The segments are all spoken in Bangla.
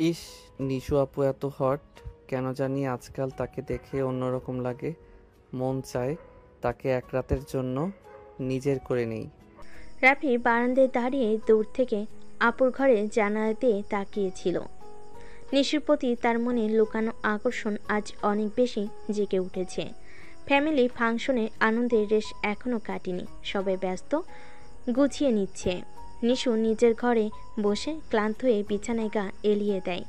ইস, নিশু আপু এত হট কেন জানি আজকাল। তাকে দেখে অন্যরকম লাগে। মন চায় তাকে এক রাতের জন্য নিজের করে নেই। রাফি বারান্দায় দাঁড়িয়ে দূর থেকে আপুর ঘরে জানালা দিয়ে তাকিয়েছিল। নিশির প্রতি তার মনে লুকানো আকর্ষণ আজ অনেক বেশি জেগে উঠেছে। ফ্যামিলি ফাংশনে আনন্দের রেশ এখনও কাটেনি, সবাই ব্যস্ত গুছিয়ে নিচ্ছে। নিশু নিজের ঘরে বসে ক্লান্ত হয়ে বিছানায় গা এলিয়ে দেয়।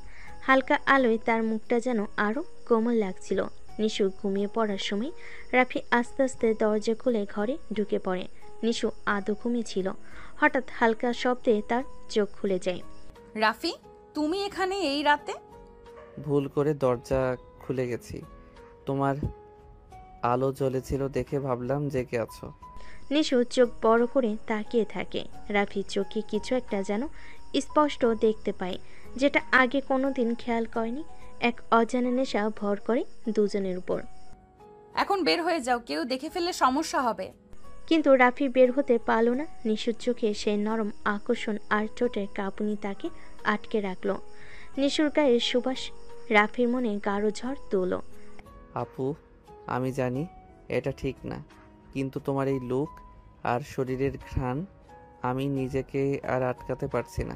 হালকা আলোয় তার মুখটা যেন আরও কোমল লাগছিল। নিশু ঘুমিয়ে পড়ার সময় রাফি আস্তে আস্তে দরজা খুলে ঘরে ঢুকে পড়ে। নিশু আদৌ ঘুমিয়েছিল। হঠাৎ হালকা শব্দে তার চোখ খুলে যায়। রাফি, তুমি এখানে এই রাতে? ভুল করে দরজা খুলে গেছি। তোমার আলো জ্বলেছিল দেখে ভাবলাম জেগে আছো। নিশু চোখ বড় করে তাকিয়ে থাকে। রাফি চোখে কিছু একটা যেন স্পষ্ট দেখতে পায়, যেটা আগে কোনোদিন খেয়াল করেনি। এক অজানা নেশা ভর করে দুজনের উপর। এখন বের হয়ে যাও, কেউ দেখে ফেললে সমস্যা হবে। কিন্তু রাফি বের হতে পারল না। নিশুর চোখে সেই নরম আকর্ষণ আর ঠোঁটের কাঁপুনি তাকে আটকে রাখল। নিশুর গায়ের সুবাস রাফির মনে গাঢ় ঝড় তুলল। আপু, আমি জানি এটা ঠিক না, কিন্তু তোমার এই লুক আর শরীরের ঘ্রাণ, আমি নিজেকে আর আটকাতে পারছি না।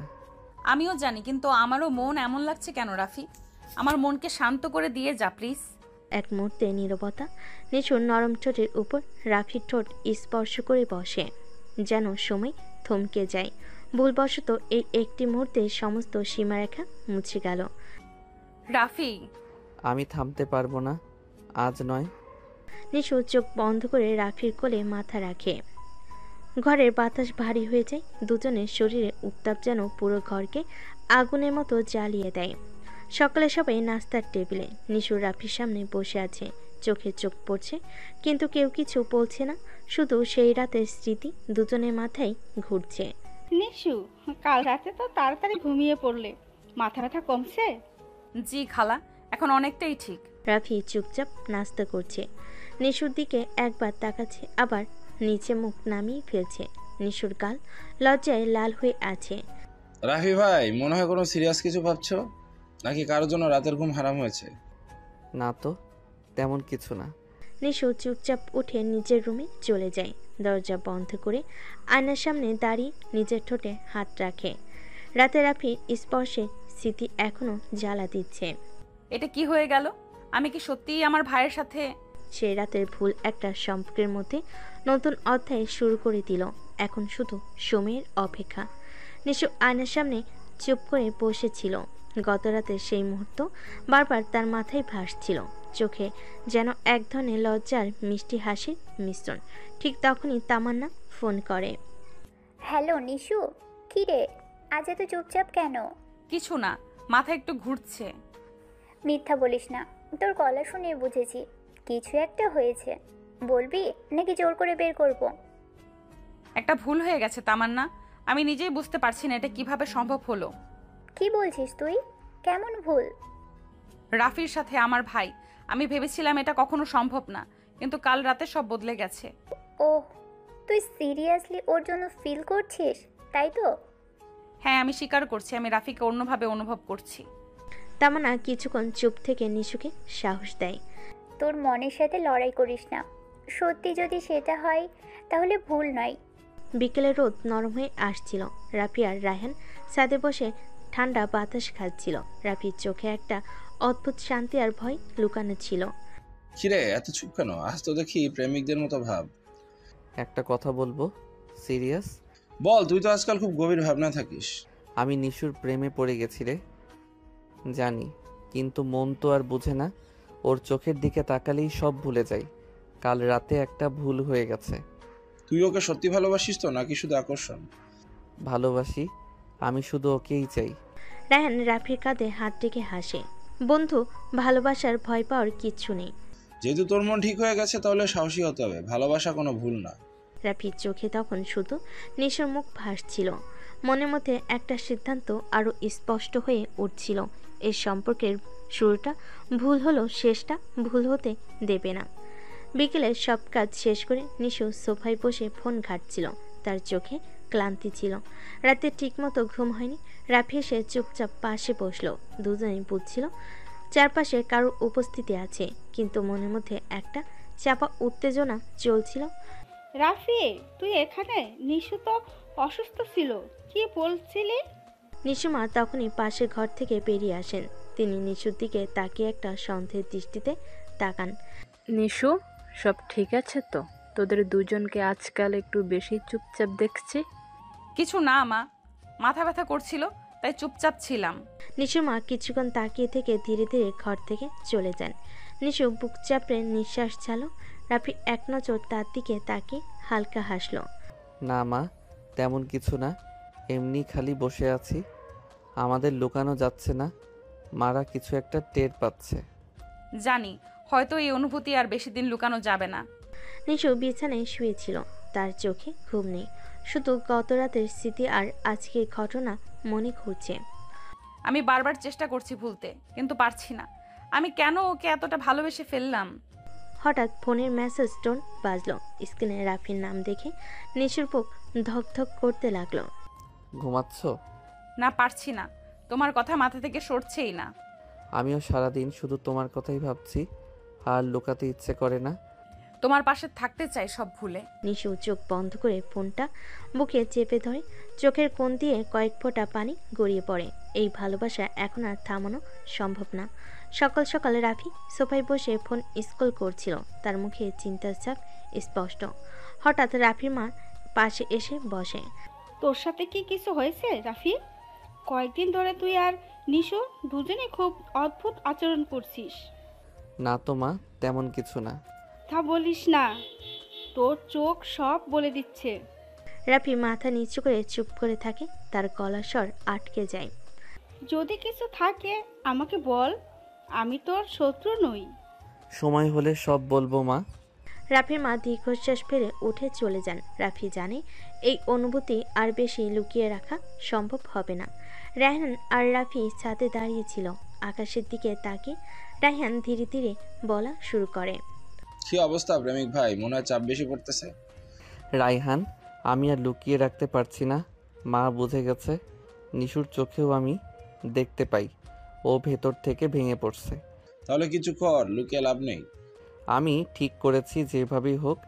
আমিও জানি, কিন্তু আমারও মন এমন লাগছে কেন রাফি? আমার মনকে শান্ত করে দিয়ে যা প্লিজ। এক মুহূর্তে নীরবতা। নিশুর নরম ঠোঁটের উপর রাফির ঠোঁট স্পর্শ করে বসে, যেন সময় থমকে যায়। ভুলবশত এই একটি মুহূর্তে সমস্ত সীমারেখা মুছে গেল। রাফি, আমি থামতে পারবো না, আজ নয়। নিশু চোখ বন্ধ করে রাফির কোলে মাথা রাখে। ঘরের বাতাস ভারী হয়ে যায়। দুজনের শরীরে উত্তাপ যেন পুরো ঘরকে আগুনের মতো জ্বালিয়ে দেয়। সকালে সবাই নাস্তার টেবিলে। নিশু রাফির সামনে বসে আছে, চোখে চোখ পড়ছে, কিন্তু কেউ কিছু বলছে না। শুধু সেই রাতের স্মৃতি দুজনের মাথায় ঘুরছে। নিশু, কাল রাতে তো তাড়াতাড়ি ঘুমিয়ে পড়লে, মাথা ব্যথা কমছে? জি খালা, এখন অনেকটাই ঠিক। রাফি চুপচাপ নাস্তা করছে, নিশুর দিকে একবার তাকাচ্ছে, আবার নিচে মুখ নামিয়ে ফেলছে। নিশুর গাল লজ্জায় লাল হয়ে আছে। রাফি ভাই, মনে হয় কোনো সিরিয়াস কিছু ভাবছো, নাকি কারোর জন্য রাতের ঘুম হারাম হয়েছে? না তো, তেমন কিছু না। নিশু চুপচাপ উঠে নিজের রুমে চলে যায়। দরজা বন্ধ করে আয়নার সামনে দাঁড়িয়ে নিজের ঠোঁটে হাত রাখে। রাতে রাফির স্পর্শে স্মৃতি এখনো জ্বালা দিচ্ছে। এটা কি হয়ে গেল? আমি কি সত্যিই আমার ভাইয়ের সাথে? সেই রাতের ভুল একটা সম্পর্কের মধ্যে নতুন অধ্যায় শুরু করে দিল। এখন শুধু সময়ের অপেক্ষা। নিশু আয়নার সামনে চুপ করে বসেছিল। গত রাতের সেই মুহূর্ত বারবার তার মাথায় ভাসছিল। চোখে যেন এক ধরনের লজ্জার মিষ্টি হাসির মিশ্রণ। ঠিক তখনই তামান্না ফোন করে। হ্যালো নিশু, কী রে, আজ এত চুপচাপ কেন? কিছু না, মাথা একটু ঘুরছে। মিথ্যা বলিস না, তোর গলা শুনে বুঝেছি কিছু একটা হয়েছে। বলবি নাকি জোর করে বের করব? একটা ভুল হয়ে গেছে তামান্না, আমি নিজেই বুঝতে পারছি না এটা কিভাবে সম্ভব হলো। কি বলছিস তুই? কেমন ভুল? রাফির সাথে আমার ভাই, আমি ভেবেছিলাম এটা কখনো সম্ভব না, কিন্তু কাল রাতে সব বদলে গেছে। ওহ, তুই সিরিয়াসলি ওর জন্য ফিল করছিস, তাই তো? হ্যাঁ, আমি স্বীকার করছি, আমি রাফিকে অন্যভাবে অনুভব করছি। তামান্না কিছুক্ষণ চুপ থেকে নিশুকে সাহস দেয়। তোর মনের সাথে লড়াই করিস না। সত্যি যদি সেটা হয় তাহলে ভুল নয়। বিকেলে রোদ নরম হয়ে আসছিল। রাফি আর রায়হান ছাদে বসে ঠান্ডা বাতাস খাচ্ছিল। রাফির চোখে একটা অদ্ভুত শান্তি আর ভয় লুকানো ছিল। কিরে, এত চুপ কেন? আজ তো দেখি প্রেমিকদের মতো ভাব। একটা কথা বলবো, সিরিয়াস। বল, তুই তো আজকাল খুব গভীর ভাবনা থাকিস। আমি নিশুর প্রেমে পড়ে গেছি রে, জানি, কিন্তু মন তো আর বুঝে না। ওর চোখের দিকে তাকালেই সব ভুলে যাই। কাল রাতে একটা ভুল হয়ে গেছে। তুই ওকে সত্যি ভালোবাসিস তো, নাকি শুধু আকর্ষণ? ভালোবাসি, আমি শুধু ওকেই চাই। রায়হান রাফির কাঁধে হাত রেখে হাসে। বন্ধু, ভালোবাসার ভয় পাওয়ার কিচ্ছু নেই। যেহেতু তোর মন ঠিক হয়ে গেছে, তাহলে সাহসী হতে হবে। ভালোবাসা কোনো ভুল না। রাফির চোখে তখন শুধু নিশুর মুখ ভাসছিল। মনের মধ্যে একটা সিদ্ধান্ত আরও স্পষ্ট হয়ে উঠছিল। এই সম্পর্কের শুরুটা ভুল হলো, শেষটা ভুল হতে দেবে না। বিকেলে সব কাজ শেষ করে নিশু সোফায় বসে ফোন ঘাঁটছিল। তার চোখে ক্লান্তি ছিল। রাতে ঠিকমতো ঘুম হয়নি। রাফি এসে চুপচাপ পাশে বসলো। দুজনেই বুঝছিল চারপাশে কারোর উপস্থিতি আছে, কিন্তু মনের মধ্যে একটা চাপা উত্তেজনা চলছিল। রাফি, তুই এখানে? নিশু তো অসুস্থ ছিল, কি বলছিলি? নিশুমা তখনই পাশের ঘর থেকে বেরিয়ে আসেন। তিনি নিশুর দিকে তাকিয়ে একটা সন্দেহের দৃষ্টিতে তাকান। নিশু, সব ঠিক আছে তো? তোদের দুজনকে আজকাল একটু বেশি চুপচাপ দেখছি। কিছু না মা, মাথা ব্যথা করছিল তাই চুপচাপ ছিলাম। নিশুমা কিছুক্ষণ তাকিয়ে থেকে ধীরে ধীরে ঘর থেকে চলে যান। নিশু বুক চাপড়ে নিঃশ্বাস ছাড়ল। রাফি এক নজর তার দিকে তাকিয়ে হালকা হাসল। না মা, তেমন কিছু না, এমনি খালি বসে আছি। আমাদের লুকানো যাচ্ছে না, মারা কিছু একটা টের পাচ্ছে। জানি, হয়তো এই অনুভূতি আর বেশি দিন লুকানো যাবে না। নিশু বিছানায় শুয়েছিল। তার চোখে ঘুম নেই, শুধু গত রাতের স্মৃতি আর আজকের ঘটনা মনে ঘুরছে। আমি বারবার চেষ্টা করছি ভুলতে, কিন্তু পারছি না। আমি কেন ওকে এতটা ভালোবেসে ফেললাম? হঠাৎ ফোনের মেসেজ টোন বাজলো। স্ক্রিনে রাফির নাম দেখে নিশুর বুক ধকধক করতে লাগলো। ঘুমাচ্ছ? না, পারছি না। তোমার কথা মাথা থেকে সরছেই না। আমিও সারাদিন শুধু তোমার কথাই ভাবছি, আর লুকাতে ইচ্ছে করে না। তোমার পাশে থাকতে চাই সব ভুলে। নিশু চোখ বন্ধ করে ফোনটা বুকে চেপে ধরে। চোখের কোণ দিয়ে কয়েক ফোঁটা পানি গড়িয়ে পড়ে। এই ভালোবাসা এখন আর থামানো সম্ভব না। সকাল সকালে রাফি সোফায় বসে ফোন স্ক্রল করছিল। তার মুখে চিন্তার ছাপ স্পষ্ট। হঠাৎ রাফির মা পাশে এসে বসে। তোর সাথে কি কিছু হয়েছে রাফি? কয়েকদিন ধরে তুই আর নিশু দুজনে খুব অদ্ভুত আচরণ করছিস। না তো মা, তেমন কিছু না। তা বলিস না, তোর চোখ সব বলে দিচ্ছে। রাফি মাথা নিচু করে চুপ করে থাকে। তার গলার স্বর আটকে যায়। যদি কিছু থাকে আমাকে বল, আমি তোর শত্রু নই। সময় হলে সব বলবো মা। রাফির মা দীর্ঘশ্বাস ফেলে উঠে চলে যান। রাফি জানে এই অনুভূতি আর বেশি লুকিয়ে রাখা সম্ভব হবে না। রায়হান আর রাফি ছাদে দাঁড়িয়েছিল, আকাশের দিকে তাকিয়ে। রায়হান ধীরে ধীরে বলা শুরু করে। কি অবস্থা প্রেমিক ভাই? মনে হয় চাপ বেশি পড়তেছে। রায়হান, আমি আর লুকিয়ে রাখতে পারছি না। মা বুঝে গেছে। নিশুর চোখেও আমি দেখতে পাই, ও ভেতর থেকে ভেঙে পড়ছে। তাহলে কিছু কর, লুকিয়ে লাভ নেই। আমি ঠিক করেছি যেভাবেই হোক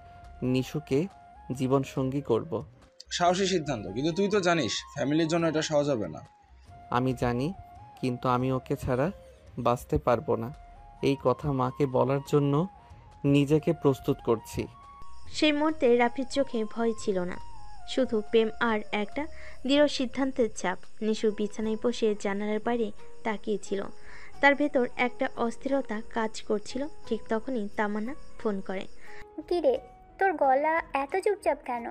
নিশুকে জীবনসঙ্গী করব। সাহসী সিদ্ধান্ত, কিন্তু তুই তো জানিস ফ্যামিলির জন্য এটা সহজ হবে না। আমি জানি, কিন্তু আমি ওকে ছাড়া বাঁচতে পারবো না। এই কথা মাকে বলার জন্য নিজেকে প্রস্তুত করছি। সেই মুহূর্তে রাফির চোখে ভয় ছিল না, শুধু প্রেম আর একটা দৃঢ় সিদ্ধান্তের ছাপ। নিশু বিছানায় বসে জানালার বাইরে তাকিয়েছিল। তার ভেতর একটা অস্থিরতা কাজ করছিল। ঠিক তখনই তামান্না ফোন করে। কি রে, তোর গলা এত চুপচাপ কেন?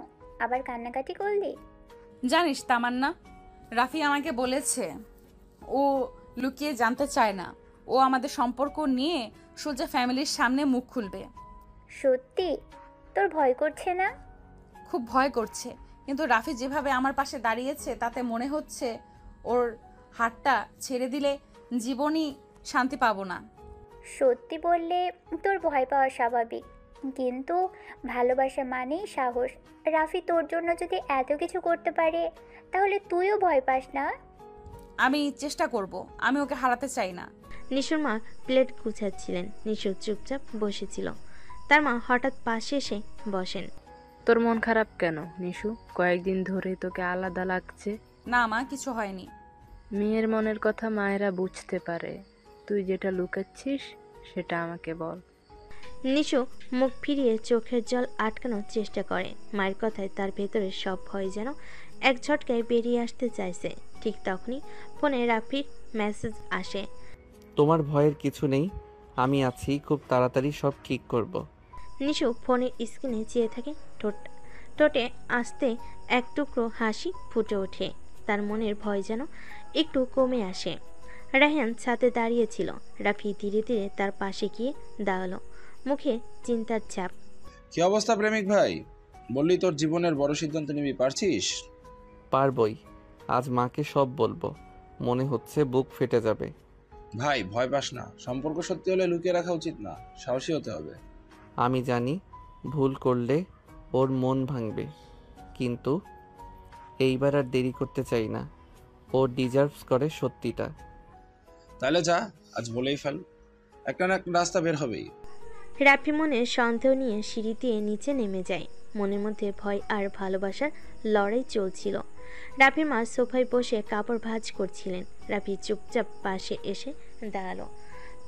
আবার কান্নাকাটি করলি? জানিস তামান্না, রাফি আমাকে বলেছে ও লুকিয়ে জানতে চায় না। ও আমাদের সম্পর্ক নিয়ে সোজা ফ্যামিলির সামনে মুখ খুলবে। সত্যি? তোর ভয় করছে না? খুব ভয় করছে, কিন্তু রাফি যেভাবে আমার পাশে দাঁড়িয়েছে তাতে মনে হচ্ছে ওর হাতটা ছেড়ে দিলে জীবনই শান্তি পাবো না। সত্যি বললে তোর ভয় পাওয়া স্বাভাবিক, কিন্তু ভালোবাসা মানেই সাহস। রাফি তোর জন্য যদি এত কিছু করতে পারে, তাহলে তুইও ভয় পাস না? আমি চেষ্টা করব, আমি ওকে হারাতে চাই না। নিশুর মা প্লেট গুছাচ্ছিলেন। নিশু চুপচাপ বসেছিল। তার মা হঠাৎ পাশে এসে বসেন। তোর মন খারাপ কেন নিশু? কয়েকদিন ধরে তোকে আলাদা লাগছে। না মা, কিছু হয়নি। মেয়ের মনের কথা মায়েরা বুঝতে পারে। তুই যেটা লুকাচ্ছিস সেটা আমাকে বল। নিশু মুখ ফিরিয়ে চোখের জল আটকানোর চেষ্টা করে। মায়ের কথায় তার ভেতরে সব ভয় যেন এক ঝটকায় বেরিয়ে আসতে চাইছে। ঠিক তখনই ফোনে রাফির মেসেজ আসে। তোমার ভয়ের কিছু নেই, আমি আছি, খুব তাড়াতাড়ি সব ঠিক করব। নিশু ফোনের স্ক্রিনে চেয়ে থাকে। ঠোঁটে আস্তে এক টুকরো হাসি ফুটে ওঠে। তার মনের ভয় যেন একটু কমে আসে। রায়হান ছাদে দাঁড়িয়েছিল। রাফি ধীরে ধীরে তার পাশে গিয়ে দাঁড়ালো, মুখে চিন্তার ছাপ। কি অবস্থা প্রেমিক ভাই? বললি তোর জীবনের বড় সিদ্ধান্ত নিবি, পারছিস? পারবই। আজ মাকে সব বলবো। মনে হচ্ছে বুক ফেটে যাবে। ভাই ভয় পাস না, সম্পর্ক সত্যি হলে লুকিয়ে রাখা উচিত না, সাহসী হতে হবে। আমি জানি ভুল করলে ওর মন ভাঙবে, কিন্তু এইবার আর দেরি করতে চাই না। ও ডিজার্ভস করে সত্যিটা। তাহলে যা, আজ বলেই ফেল, একটা না একটা রাস্তা বের হবেই। রাফি মনে সন্দেহ নিয়ে সিঁড়ি দিয়ে নিচে নেমে যায়। মনের মধ্যে ভয় আর ভালোবাসার লড়াই চলছিল। রাফির মা সোফায় বসে কাপড় ভাঁজ করছিলেন। রাফি চুপচাপ পাশে এসে দাঁড়ালো।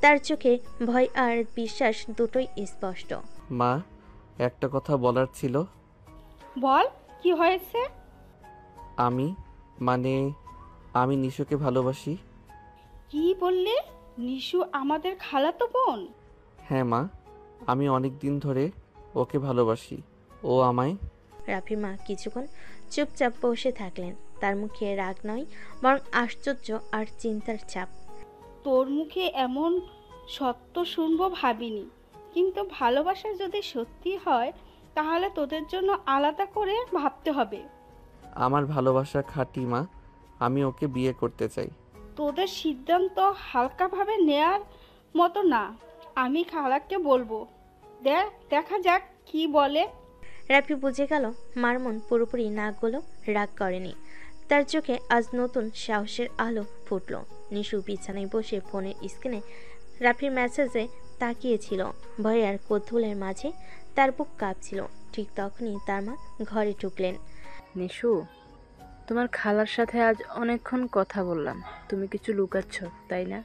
তার চোখে ভয় আর বিশ্বাস দুটোই স্পষ্ট। মা, একটা কথা বলার ছিল। বল, কি হয়েছে? আমি মানে আমি নিশুকে ভালোবাসি। কি বললে? নিশু আমাদের খালাতো বোন? হ্যাঁ মা, আমি অনেক দিন ধরে ওকে ভালোবাসি। ও আমায়। রাফির মা কিছুক্ষণ চুপচাপ বসে থাকলেন। তার মুখে রাগ নয়, বরং আশ্চর্য আর চিন্তার ছাপ। তোর মুখে এমন সত্য শুনবো ভাবিনি, কিন্তু ভালোবাসা যদি সত্যি হয় তাহলে তোদের জন্য আলাদা করে ভাবতে হবে। আমার ভালোবাসা খাঁটি মা, আমি ওকে বিয়ে করতে চাই। তোদের সিদ্ধান্ত হালকাভাবে নেয়ার মতো না। আমি খালাকে বলবো, দেখা যাক কি বলে। রাফি বুঝে গেল মার মন পুরোপুরি না গলেও রাগ করেনি। তার চোখে আজ নতুন সাহসের আলো ফুটল। নিশু বিছানায় বসে ফোনের স্ক্রিনে রাফির মেসেজে তাকিয়েছিল। ভয় আর কৌতূহলের মাঝে তার বুক কাঁপছিল। ঠিক তখনই তার মা ঘরে ঢুকলেন। নিশু, তোমার খালার সাথে আজ অনেকক্ষণ কথা বললাম। তুমি কিছু লুকাচ্ছ, তাই না?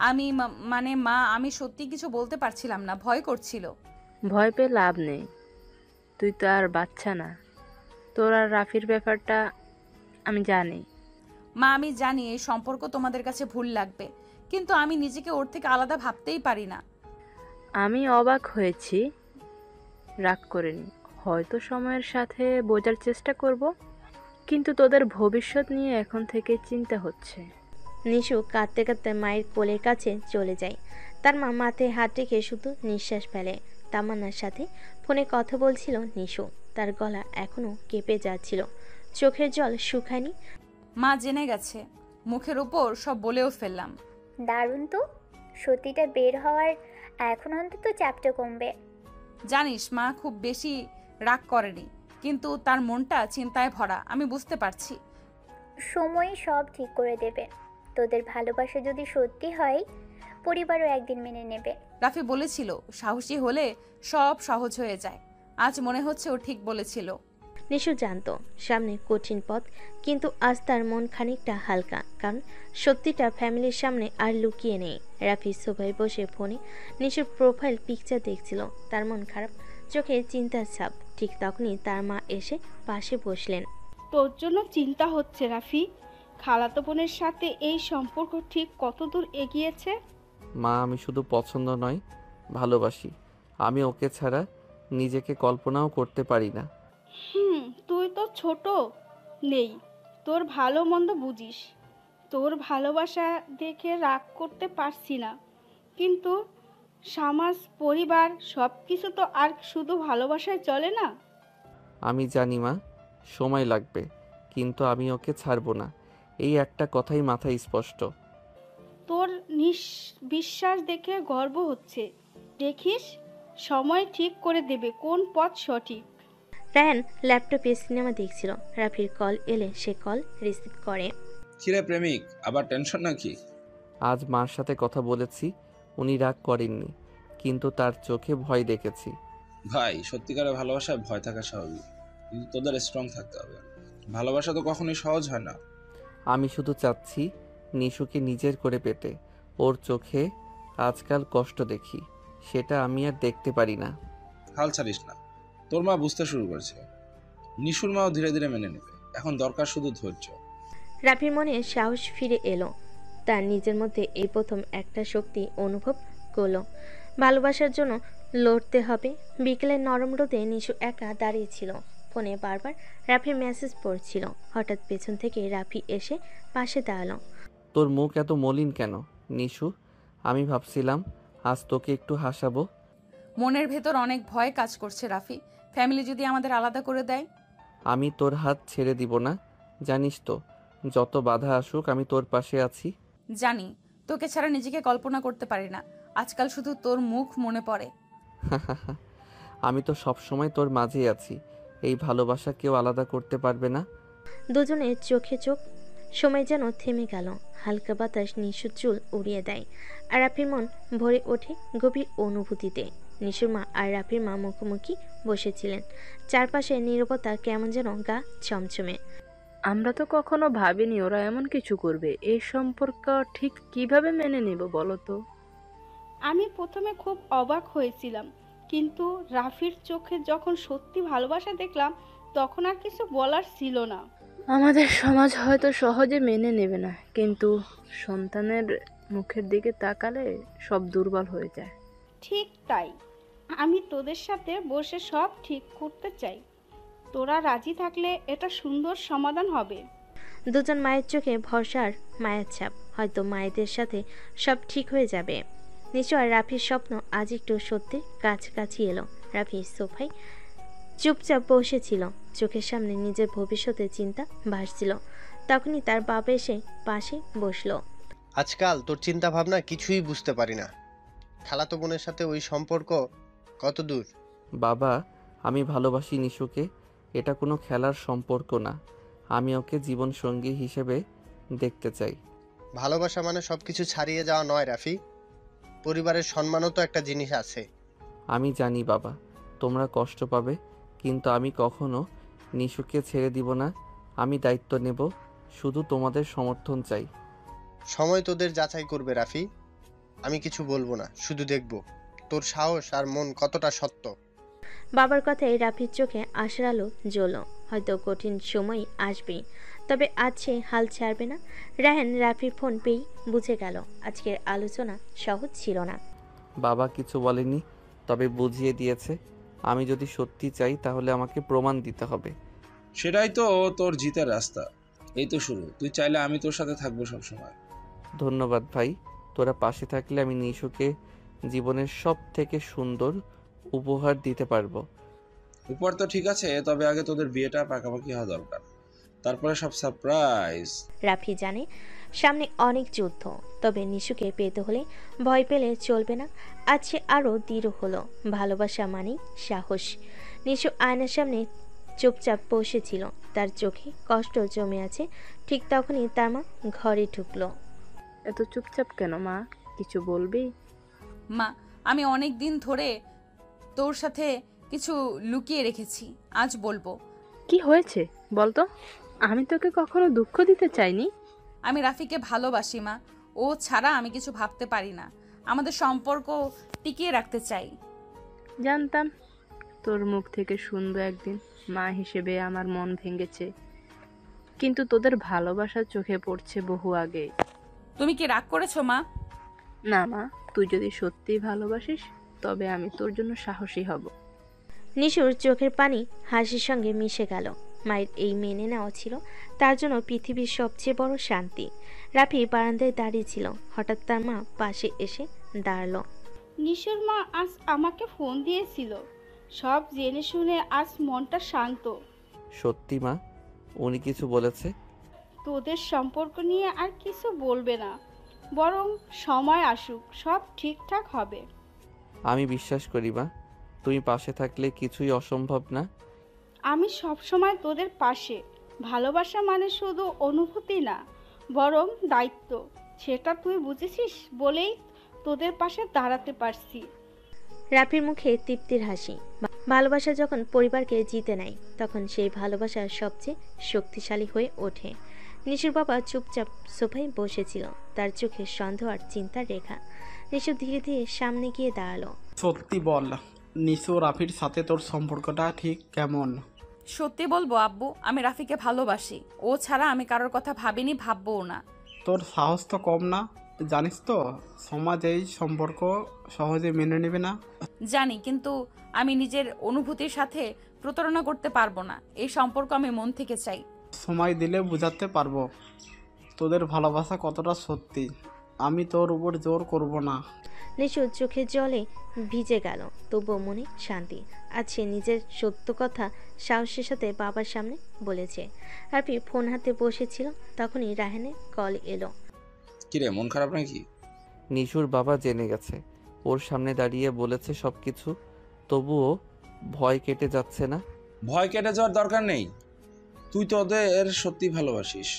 আমি মানে মা, আমি সত্যি কিছু বলতে পারছিলাম না, ভয় করছিল। ভয় পেয়ে লাভ নেই, তুই তো আর বাচ্চা না। তোর আর রাফির ব্যাপারটা আমি জানি। মা, আমি জানি এই সম্পর্ক তোমাদের কাছে ভুল লাগবে, কিন্তু আমি নিজেকে ওর থেকে আলাদা ভাবতেই পারি না। আমি অবাক হয়েছি, রাগ করিনি। হয়তো সময়ের সাথে বোঝার চেষ্টা করব, কিন্তু তোদের ভবিষ্যৎ নিয়ে এখন থেকে চিন্তা হচ্ছে। নিশু কাঁদতে কাঁদতে মায়ের কোলের কাছে চলে যায়। তার মা মাথায় হাত রেখে শুধু নিঃশ্বাস ফেলে। তামান্নার সাথে ফোনে কথা বলছিল নিশু। তার গলা এখনো কেঁপে যাচ্ছিল, চোখের জল শুকায়নি। মা জেনে গেছে, মুখের উপর সব বলেও ফেললাম। দারুণ তো, সত্যিটা বের হওয়ার এখন অন্তত চাপটা কমবে। জানিস মা খুব বেশি রাগ করেনি, কিন্তু তার মনটা চিন্তায় ভরা, আমি বুঝতে পারছি। সময় সব ঠিক করে দেবে। তোদের ভালোবাসা যদি সত্যি হয়, পরিবারও একদিন মেনে নেবে। রাফি বলেছিল সাহসী হলে সব সহজ হয়ে যায়। আজ মনে হচ্ছে ও ঠিক বলেছিল। নিশু জানতো সামনে কঠিন পথ, কিন্তু আজ তার মন খানিকটা হালকা, কারণ সত্যিটা ফ্যামিলির সামনে আর লুকিয়ে নেই। রাফি সোফায় বসে ফোনে নিশুর প্রোফাইল পিকচার দেখছিল। তার মন খারাপ, চোখে চিন্তার ছাপ। ঠিক তখনই তার মা এসে পাশে বসলেন। তোর জন্য চিন্তা হচ্ছে রাফি। খালাতো বোনের সাথে এই সম্পর্ক ঠিক কতদূর এগিয়েছে? মা, আমি শুধু পছন্দ নয়, ভালোবাসি। আমি ওকে ছাড়া নিজেকে কল্পনাও করতে পারি না। তুই তো ছোট নেই, তোর ভালো মন্দ বুঝিস। তোর ভালোবাসা দেখে রাগ করতে পারছি না, কিন্তু সমাজ, পরিবার সব কিছু তো আর শুধু ভালোবাসায় চলে না। আমি জানি মা, সময় লাগবে, কিন্তু আমি ওকে ছাড়বো না। এই একটা কথাই মাথায় স্পষ্ট। তোর বিশ্বাস দেখে গর্ব হচ্ছে। দেখিস, সময় ঠিক করে দেবে কোন পথ সঠিক। রায়ান ল্যাপটপে সিনেমা দেখছিল। রাফির কল এলে সে কল রিসিভ করে। কিরে প্রেমিক, আবার টেনশন নাকি? আজ মার সাথে কথা বলেছি, উনি রাগ করেননি, কিন্তু তার চোখে ভয় দেখেছি। ভাই, সত্যিকারের ভালোবাসায় ভয় থাকা স্বাভাবিক, কিন্তু তোদের স্ট্রং থাকতে হবে। ভালোবাসা তো কখনোই সহজ হয় না। আমি শুধু চাচ্ছি নিশুকে নিজের করে পেতে। ওর চোখে আজকাল কষ্ট দেখি, সেটা আমি আর দেখতে পারি না। হাল ছাড়িস না, তোর মা বুঝতে শুরু করেছে। নিশুর মাও ধীরে ধীরে মেনে নেবে। এখন দরকার শুধু ধৈর্য। রাফির মনে সাহস ফিরে এলো। তার নিজের মধ্যে এই প্রথম একটা শক্তি অনুভব করলো। ভালোবাসার জন্য লড়তে হবে। বিকেলের নরম রোদে নিশু একা দাঁড়িয়েছিল। ফোনে বারবার রাফির মেসেজ পড়ছিল। হঠাৎ পেছন থেকে রাফি এসে পাশে দাঁড়ালো। তোর মুখ এত মলিন কেন নিশু? আমি ভাবছিলাম আজ তোকে একটু হাসাবো। মনের ভেতর অনেক ভয় কাজ করছে রাফি। ফ্যামিলি যদি আমাদের আলাদা করে দেয়? আমি তোর হাত ছেড়ে দিব না, জানিস তো। যত বাধা আসুক আমি তোর পাশে আছি। জানি, তোকে ছাড়া নিজেকে কল্পনা করতে পারি না। আজকাল শুধু তোর মুখ মনে পড়ে। আমি তো সব সময় তোর মাঝেই আছি। এই ভালোবাসা কেউ আলাদা করতে পারবে না। দুজনের চোখে চোখ। সময় যেন থেমে গেল। হালকা বাতাস নিশুর চুল উড়িয়ে দেয়, আর রাফির মন ভরে ওঠে গভীর অনুভূতিতে। নিশুর মা আর রাফির মা মুখোমুখি বসেছিলেন। চারপাশে নীরবতা কেমন যেন গা ছমছমে। আমরা তো কখনো ভাবিনি ওরা এমন কিছু করবে। এই সম্পর্ক ঠিক কিভাবে মেনে নেব বলো তো? আমি প্রথমে খুব অবাক হয়েছিলাম, কিন্তু রাফির চোখে যখন সত্যি ভালোবাসা দেখলাম তখন আর কিছু বলার ছিল না। আমাদের সমাজ হয়তো সহজে মেনে নেবে না, কিন্তু সন্তানের মুখের দিকে তাকালে সব দুর্বল হয়ে যায়। ঠিক তাই, আমি তোদের সাথে বসে সব ঠিক করতে চাই। তোরা রাজি থাকলে এটা সুন্দর সমাধান হবে। দুজন মায়ের চোখে ভরসার মায়ের ছাপ। হয়তো মায়েদের সাথে সব ঠিক হয়ে যাবে। নিশ্চয় রাফির স্বপ্ন আজ একটু সত্যি কাছাকাছি এলো। রাফি সোফায় চুপচাপ বসেছিল। চোখের সামনে নিজের ভবিষ্যতের চিন্তা ভাসছিল। তখনই তার বাবা এসে পাশে বসলো। আজকাল তোর চিন্তা ভাবনা কিছুই বুঝতে পারি না। খালাতো বোনের সাথে ওই সম্পর্ক কত দূর? বাবা, আমি ভালোবাসি নিশুকে। এটা কোনো খেলার সম্পর্ক না। আমি ওকে জীবন সঙ্গী হিসেবে দেখতে চাই। ভালোবাসা মানে সবকিছু ছাড়িয়ে যাওয়া নয় রাফি। পরিবারের সম্মানও তো একটা জিনিস আছে। আমি জানি বাবা, তোমরা কষ্ট পাবে, কিন্তু আমি কখনো নিশুকে ছেড়ে দিব না। আমি দায়িত্ব নেব। শুধু তোমাদের সমর্থন চাই। সময় তোদের যাচাই করবে রাফি। আমি কিছু বলবো না, শুধু দেখব তোর সাহস আর মন কতটা সত্য। বাবার কথায় রাফির চোখে আশার আলো জ্বলল। হয়তো কঠিন সময় আসবে, তবে আজ সে হাল ছাড়বে না। রায়হান রাফির ফোন পেয়েই বুঝে গেল আজকের আলোচনা সহজ ছিল না। বাবা কিছু বলেনি, তবে বুঝিয়ে দিয়েছে আমি যদি সত্যি চাই তাহলে আমাকে প্রমাণ দিতে হবে। সেটাই তো তোর জিতের রাস্তা। এই তো শুরু। তুই চাইলে আমি তোর সাথে থাকবো সবসময়। ধন্যবাদ ভাই। তোরা পাশে থাকলে আমি নিশুকে জীবনের সব থেকে সুন্দর উপহার দিতে পারবো। উপর তো ঠিক আছে, তবে আগে তোদের বিয়েটা পাকাপাকি হওয়া দরকার, তারপরে সব সারপ্রাইজ। রাফি জানে সামনে অনেক যুদ্ধ, তবে নিশুকে পেতে হলে ভয় পেলে চলবে না। আজ সে আরও দৃঢ় হলো। ভালোবাসা মানেই সাহস। নিশু আয়নার সামনে চুপচাপ বসেছিল। তার চোখে কষ্ট জমে আছে। ঠিক তখনই তার মা ঘরে ঢুকলো। এত চুপচাপ কেন মা? কিছু বলবি? মা, আমি অনেক দিন ধরে তোর সাথে কিছু লুকিয়ে রেখেছি, আজ বলবো। কি হয়েছে বলতো? আমি তোকে কখনো দুঃখ দিতে চাইনি। আমি রাফিকে ভালোবাসি মা। ও ছাড়া আমি কিছু ভাবতে পারি না। আমাদের সম্পর্ক টিকিয়ে রাখতে চাই। জানতাম তোর মুখ থেকে শুনবো একদিন মা হিসেবে আমার মন ভেঙেছে, কিন্তু তোদের ভালোবাসা চোখে পড়ছে বহু আগে। তুমি কি রাগ করেছো মা? না মা, তুই যদি সত্যিই ভালোবাসিস তবে আমি তোর জন্য সাহসী হব। নিশুর চোখের পানি হাসির সঙ্গে মিশে গেল। মায়ের এই মেনে নেওয়া ছিল তার জন্য পৃথিবীর সবচেয়ে বড় শান্তি। রাফি বারান্দায় দাঁড়িয়ে ছিল। হঠাৎ তার মা পাশে এসে দাঁড়ালো। নিশুর মা আজ আমাকে ফোন দিয়েছিল। সব জেনে শুনে আজ মনটা শান্ত। সত্যি মা? উনি কিছু বলেছে? তোদের সম্পর্ক নিয়ে আর কিছু বলবে না, বরং সময় আসুক, সব ঠিকঠাক হবে। আমি বিশ্বাস করি মা। তুমি পাশে থাকলে কিছুই অসম্ভব না। আমি সবসময় তোদের পাশে। ভালোবাসা মানে শুধু অনুভূতি না, বরং দায়িত্ব। সেটা তুই বুঝেছিস বলেই তোদের পাশে দাঁড়াতে পারছি। রাফির মুখে তৃপ্তির হাসি। ভালোবাসা যখন পরিবারকে জিতে নেয় তখন সেই ভালোবাসা সবচেয়ে শক্তিশালী হয়ে ওঠে। নিশুর বাবা চুপচাপ সোফায় বসেছিল। তার চোখে সন্দেহ আর চিন্তার রেখা। নিশু ধীরে ধীরে সামনে গিয়ে দাঁড়ালো। সত্যি বল, নিশু রাফির সাথে তোর সম্পর্কটা ঠিক কেমন? সত্যি বলবো আব্বু, আমি রাফিকে ভালোবাসি। ও ছাড়া আমি কারোর কথা ভাবিনি, ভাববও না। তোর সাহস তো কম না। জানিস তো সমাজ এই সম্পর্ক সহজে মেনে নেবে না। জানি, কিন্তু আমি নিজের অনুভূতির সাথে প্রতারণা করতে পারবো না। এই সম্পর্ক আমি মন থেকে চাই। সময় দিলে বুঝাতে পারবো তোদের ভালোবাসা কতটা সত্যি। আমি তোর উপর জোর করব না। নিশু চোখের জলে ভিজে গেল, তবুও মনে শান্তি। আজ সে নিজের সত্য কথা সাহসের সাথে বাবার সামনে বলেছে। রাফি ফোন হাতে বসেছিল, তখনই রায়হানের কল এলো। কিরে, মন খারাপ নাকি? নিশুর বাবা জেনে গেছে। ওর সামনে দাঁড়িয়ে বলেছে সবকিছু, তবুও ভয় কেটে যাচ্ছে না। ভয় কেটে যাওয়ার দরকার নেই। তুই তো ওদের সত্যি ভালোবাসিস,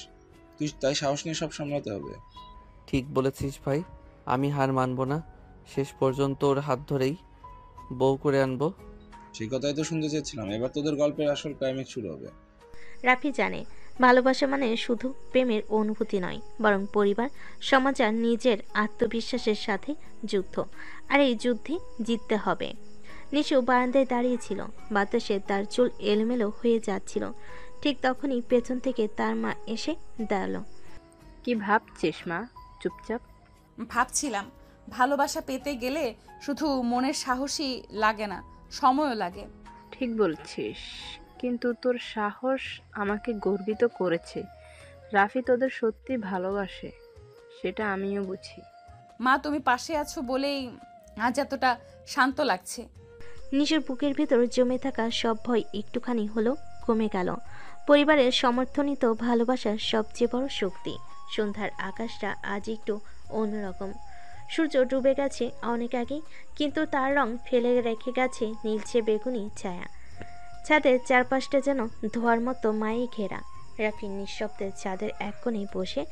তুই তাই সাহস নিয়ে সব সামলাতে হবে। ঠিক বলেছিস ভাই, আমি হার মানব না। শেষ পর্যন্ত ওর হাত ধরেই বউ করে আনবো। সেই কথাই তো শুনতে চেয়েছিলাম। এবার তোদের গল্পের আসল ক্লাইম্যাক্স শুরু হবে। রাফি জানে ভালোবাসা মানে শুধু প্রেমের অনুভূতি নয়, বরং পরিবার, সমাজ আর নিজের আত্মবিশ্বাসের সাথে যুদ্ধ। আর এই যুদ্ধে জিততে হবে। নিশু বারান্দায় দাঁড়িয়েছিল, বাতাসে তার চুল এলোমেলো হয়ে যাচ্ছিল। ঠিক তখনই পেছন থেকে তার মা এসে দাঁড়ালো। কি ভাবছিস মা? চুপচাপ। ভাবছিলাম ভালোবাসা পেতে গেলে শুধু মনের সাহসই লাগে না, সময়ও লাগে। ঠিক বলছিস, কিন্তু তোর সাহস আমাকে গর্বিত করেছে। রাফি তোদের সত্যি ভালোবাসে, সেটা আমিও বুঝি। মা, তুমি পাশে আছো বলেই আজ এতটা শান্ত লাগছে। নিশুর বুকের ভেতর জমে থাকা সব ভয় একটুখানি হলেও কমে গেল। পরিবারের সমর্থনই তো ভালোবাসার সবচেয়ে বড় শক্তি। সন্ধ্যার আকাশটা আজ একটু অন্যরকম। সূর্য ডুবে গেছে অনেক আগেই, কিন্তু তার রং ফেলে রেখে গেছে নীলচে বেগুনি ছায়া। ছাদের চারপাশটা যেন ধোয়ার মতো মায়ে ঘেরা। রাফি নিঃশব্দে ছাদের এক কোণে বসে,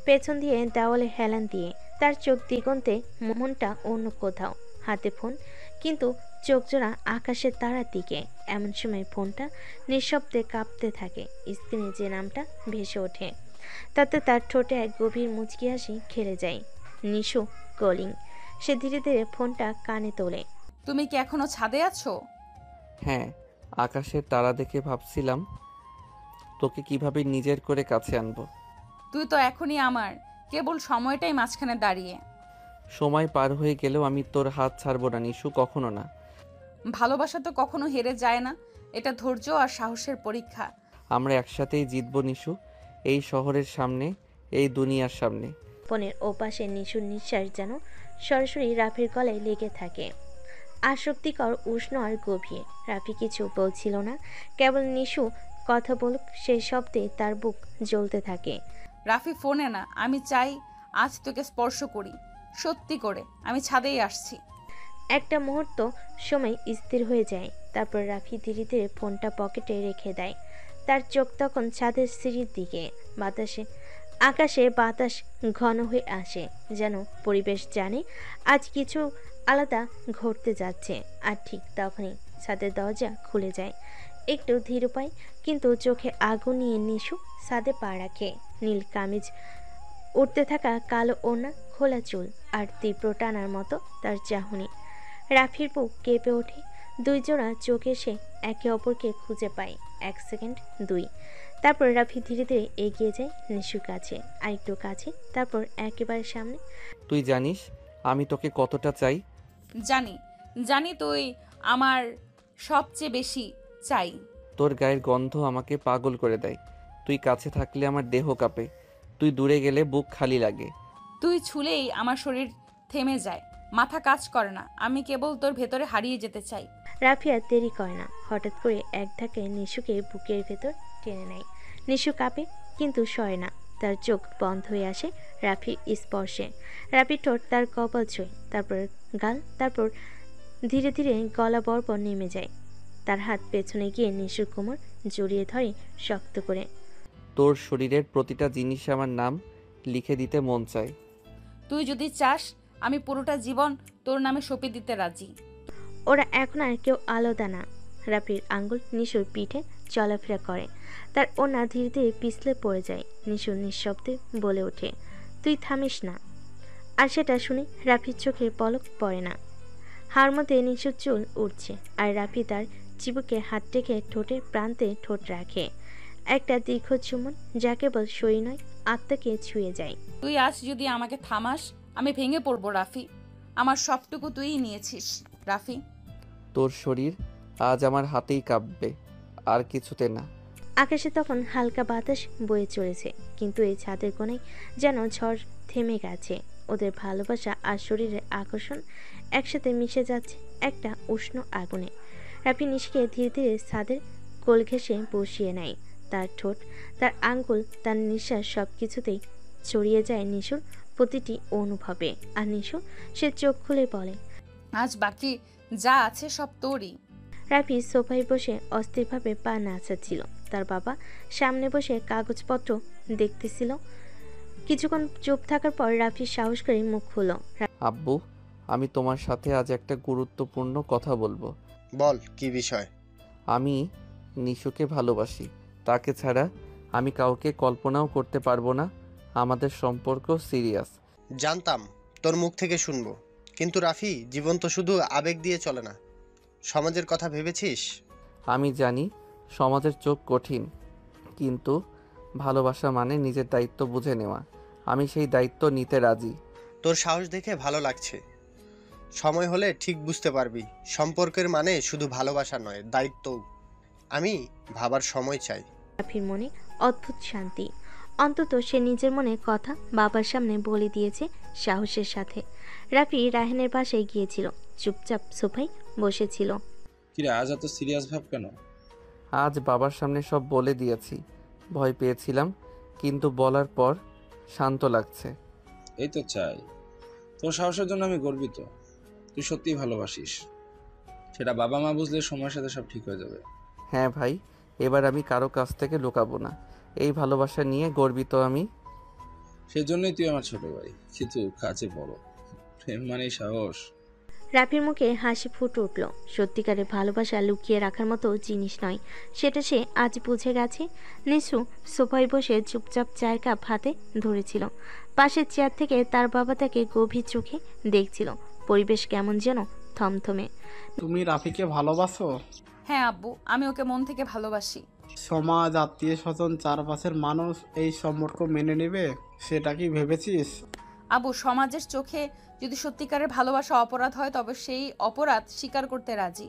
পেছন দিয়ে দেওয়ালে হেলান দিয়ে। তার চোখ দিগন্তে, মনটা অন্য কোথাও। হাতে ফোন, কিন্তু চোখ জোড়া আকাশের তারার দিকে। এমন সময় ফোনটা নিঃশব্দে কাঁপতে থাকে। স্ক্রিনে যে নামটা ভেসে ওঠে, তাতে তার ঠোঁটে এক গভীর মুচকি হাসি খেলে যায়। নিশু কলিং। সে ধীরে ধীরে ফোনটা কানে তোলে। তুমি কি এখনো ছাদে আছো? হ্যাঁ, আকাশের তারা দেখে ভাবছিলাম তোকে কিভাবে নিজের করে কাছে আনবো। তুই তো এখনই আমার, কেবল সময়টাই মাঝখানে দাঁড়িয়ে। সময় পার হয়ে গেলেও আমি তোর হাত ছাড়বো না নিশু, কখনো না। ভালোবাসা তো কখনো হেরে যায় না, এটা ধৈর্য আর সাহসের পরীক্ষা। আমরা একসাথেই জিতবো নিশু, এই শহরের সামনে, এই দুনিয়ার সামনে। ফোনের ওপাশে নিশুর নিঃশ্বাস যেন সরাসরি রাফির গলায় লেগে থাকে। আসক্তিকর, উষ্ণ আর গভীর। রাফি কিছু বলছিল না, কেবল নিশু কথা বলুক সেই শব্দে তার বুক জ্বলতে থাকে। রাফি ফোনে না, আমি চাই আজ তোকে স্পর্শ করি, সত্যি করে। আমি ছাদেই আসছি। একটা মুহূর্ত সময় স্থির হয়ে যায়, তারপর রাফি ধীরে ধীরে ফোনটা পকেটে রেখে দেয়। তার চোখ তখন ছাদের সিঁড়ির দিকে। আকাশে বাতাস ঘন হয়ে আসে, যেন পরিবেশ জানে আজ কিছু আলাদা ঘটতে যাচ্ছে। আর ঠিক তখনই ছাদের দরজা খুলে যায়। একটু ধীর পায়, কিন্তু চোখে আগুন নিয়ে নিশু ছাদে পা রাখে। নীল কামিজ, উঠতে থাকা কালো ওড়না, খোলা চুল আর তীব্র টানার মতো তার চাহনি। রাফির বুক কেঁপে ওঠে। দুই জোড়া চোখে সে একে অপরকে খুঁজে পায়। 1 সেকেন্ড, 2। তারপর রাফি ধীরে ধীরে এগিয়ে যায় নিশুর কাছে, আর একটু কাছে, তারপর একেবারে সামনে। তুই জানিস আমি তোকে কতটা চাই? জানি, জানি তুই আমার সবচেয়ে বেশি চাই। তোর গায়ের গন্ধ আমাকে পাগল করে দেয়। তুই কাছে থাকলে আমার দেহ কাঁপে, তুই দূরে গেলে বুক খালি লাগে। তুই ছুলেই আমার শরীর থেমে যায়, মাথা কাজ করে না। আমি কেবল তোর ভেতরে হারিয়ে যেতে চাই। রাফি আর দেরি করে না, হঠাৎ করে এক ধাক্কায় নিশুকে বুকের ভেতর টেনে নেয়। নিশু কাঁপে, কিন্তু সয় না। তার চোখ বন্ধ হয়ে আসে রাফির স্পর্শে। রাফির ঠোঁট তার কপাল ছুঁয়, তারপর গাল, তারপর ধীরে ধীরে গলা বরাবর নেমে যায়। তার হাত পেছনে গিয়ে নিশুর কোমর জড়িয়ে ধরে শক্ত করে। তোর শরীরের প্রতিটা জিনিসে আমার নাম লিখে দিতে মন চায়। তুই যদি চাস, আমি পুরোটা জীবন তোর নামে সঁপে দিতে রাজি। ওরা এখন আর কেউ আলাদা না। রাফির আঙ্গুল নিশুর পিঠে চলাফেরা করে, তার ওনা ধীরে ধীরে পিছলে পড়ে যায়। নিশু নিঃশব্দে বলে ওঠে, তুই থামিস না। আর সেটা শুনে রাফির চোখে পলক পড়ে না। হাড় মধ্যে নিশুর চুল উঠছে, আর রাফি তার চিবুকে হাত রেখে ঠোঁটের প্রান্তে ঠোঁট রাখে। একটা দীর্ঘ চুমন, যা কেবল শরীর নয়, আত্মাকে ছুঁয়ে যায়। তুই আজ যদি আমাকে থামাস, আমি ভেঙে পড়বো রাফি। আমার সবটুকু তুইই নিয়েছিস রাফি। তোর শরীর আজ আমার হাতেই কাঁপবে, আর কিছুতে না। আকাশে তখন হালকা বাতাস বয়ে চলেছে, কিন্তু এই ছাদের কোণায় যেন ঝড় থেমে গেছে। ওদের ভালোবাসা আর শরীরের আকর্ষণ একসাথে মিশে যাচ্ছে একটা উষ্ণ আগুনে। রাফি নিশকে ধীরে ধীরে ছাদের কোল ঘেঁষে বসিয়ে নেয়। তার ঠোঁট, তার আঙ্গুল, তার নিঃশ্বাস সব কিছুতেই ছড়িয়ে যায় নিশুর প্রতিটি অনুভবে। আর নিশু, সে চোখ খুলে বলে, আজ বাকি যা আছে সব তোরই। রাফি সোফায় বসে অস্থিরভাবে পা নাচাচ্ছিল। তার বাবা সামনে বসে কাগজপত্র দেখতেছিল। কিছুক্ষণ চুপ থাকার পর রাফি সাহস করে মুখ খুলল। আব্বু, আমি তোমার সাথে আজ একটা গুরুত্বপূর্ণ কথা বলবো। বল, কি বিষয়? আমি নিশুকে ভালোবাসি। তাকে ছাড়া আমি কাউকে কল্পনাও করতে পারবো না। আমাদের সম্পর্ক সিরিয়াস। জানতাম, তোর মুখ থেকে শুনবো। কিন্তু রাফি, জীবন তো শুধু আবেগ দিয়ে চলে না। সমাজের কথা ভেবেছিস? আমি জানি সমাজের চোখ কঠিন, কিন্তু ভালোবাসা মানে নিজের দায়িত্ব বুঝে নেওয়া। আমি সেই দায়িত্ব নিতে রাজি। তোর সাহস দেখে ভালো লাগছে। সময় হলে ঠিক বুঝতে পারবি, সম্পর্কের মানে শুধু ভালোবাসা নয়, দায়িত্বও। আমি ভাবার সময় চাই। রাফির মনে অদ্ভুত শান্তি। অন্তত সে নিজের মনে কথা বাবার সামনে বলে দিয়েছে সাহসের সাথে। রাফি রাহেনের বাসায় গিয়েছিল, চুপচাপ সোফায় বসেছিল। কিরে, আজ এত সিরিয়াস ভাব কেন? আজ বাবার সামনে সব বলে দিয়েছি। ভয় পেয়েছিলাম, কিন্তু বলার পর শান্ত লাগছে। এই তো চাই। তোর সাহসের জন্য আমি গর্বিত। তুই সত্যিই ভালোবাসিস। সেটা বাবা মা বুঝলে সময়ের সাথে সব ঠিক হয়ে যাবে। হ্যাঁ ভাই, এবার আমি কারো কাছ থেকে লুকাবো না। এই ভালোবাসা নিয়ে গর্বিত আমি। সেই জন্যই তুই আমার ছোট ভাই, কিন্তু কাছে বড়। প্রেম মানেই সাহস। রাফির মুখে হাসি ফুটে উঠল। সত্যিকারের ভালোবাসা লুকিয়ে রাখার মতো জিনিস নয়, সেটা সে আজ বুঝে গেছে। নিশু সোফায় বসে চুপচাপ চায়ের কাপ হাতে ধরেছিল। পাশের চেয়ার থেকে তার বাবা তাকে গভীর চোখে দেখছিল। পরিবেশ কেমন যেন থমথমে। তুমি রাফিকে ভালোবাসো? হ্যাঁ আব্বু, আমি ওকে মন থেকে ভালোবাসি। সমাজ, আত্মীয় স্বজন, চারপাশের মানুষ এই সম্পর্ক মেনে নেবে সেটা কি ভেবেছিস? আব্বু, সমাজের চোখে যদি সত্যিকারের ভালোবাসা অপরাধ হয় তবে সেই অপরাধ স্বীকার করতে রাজি।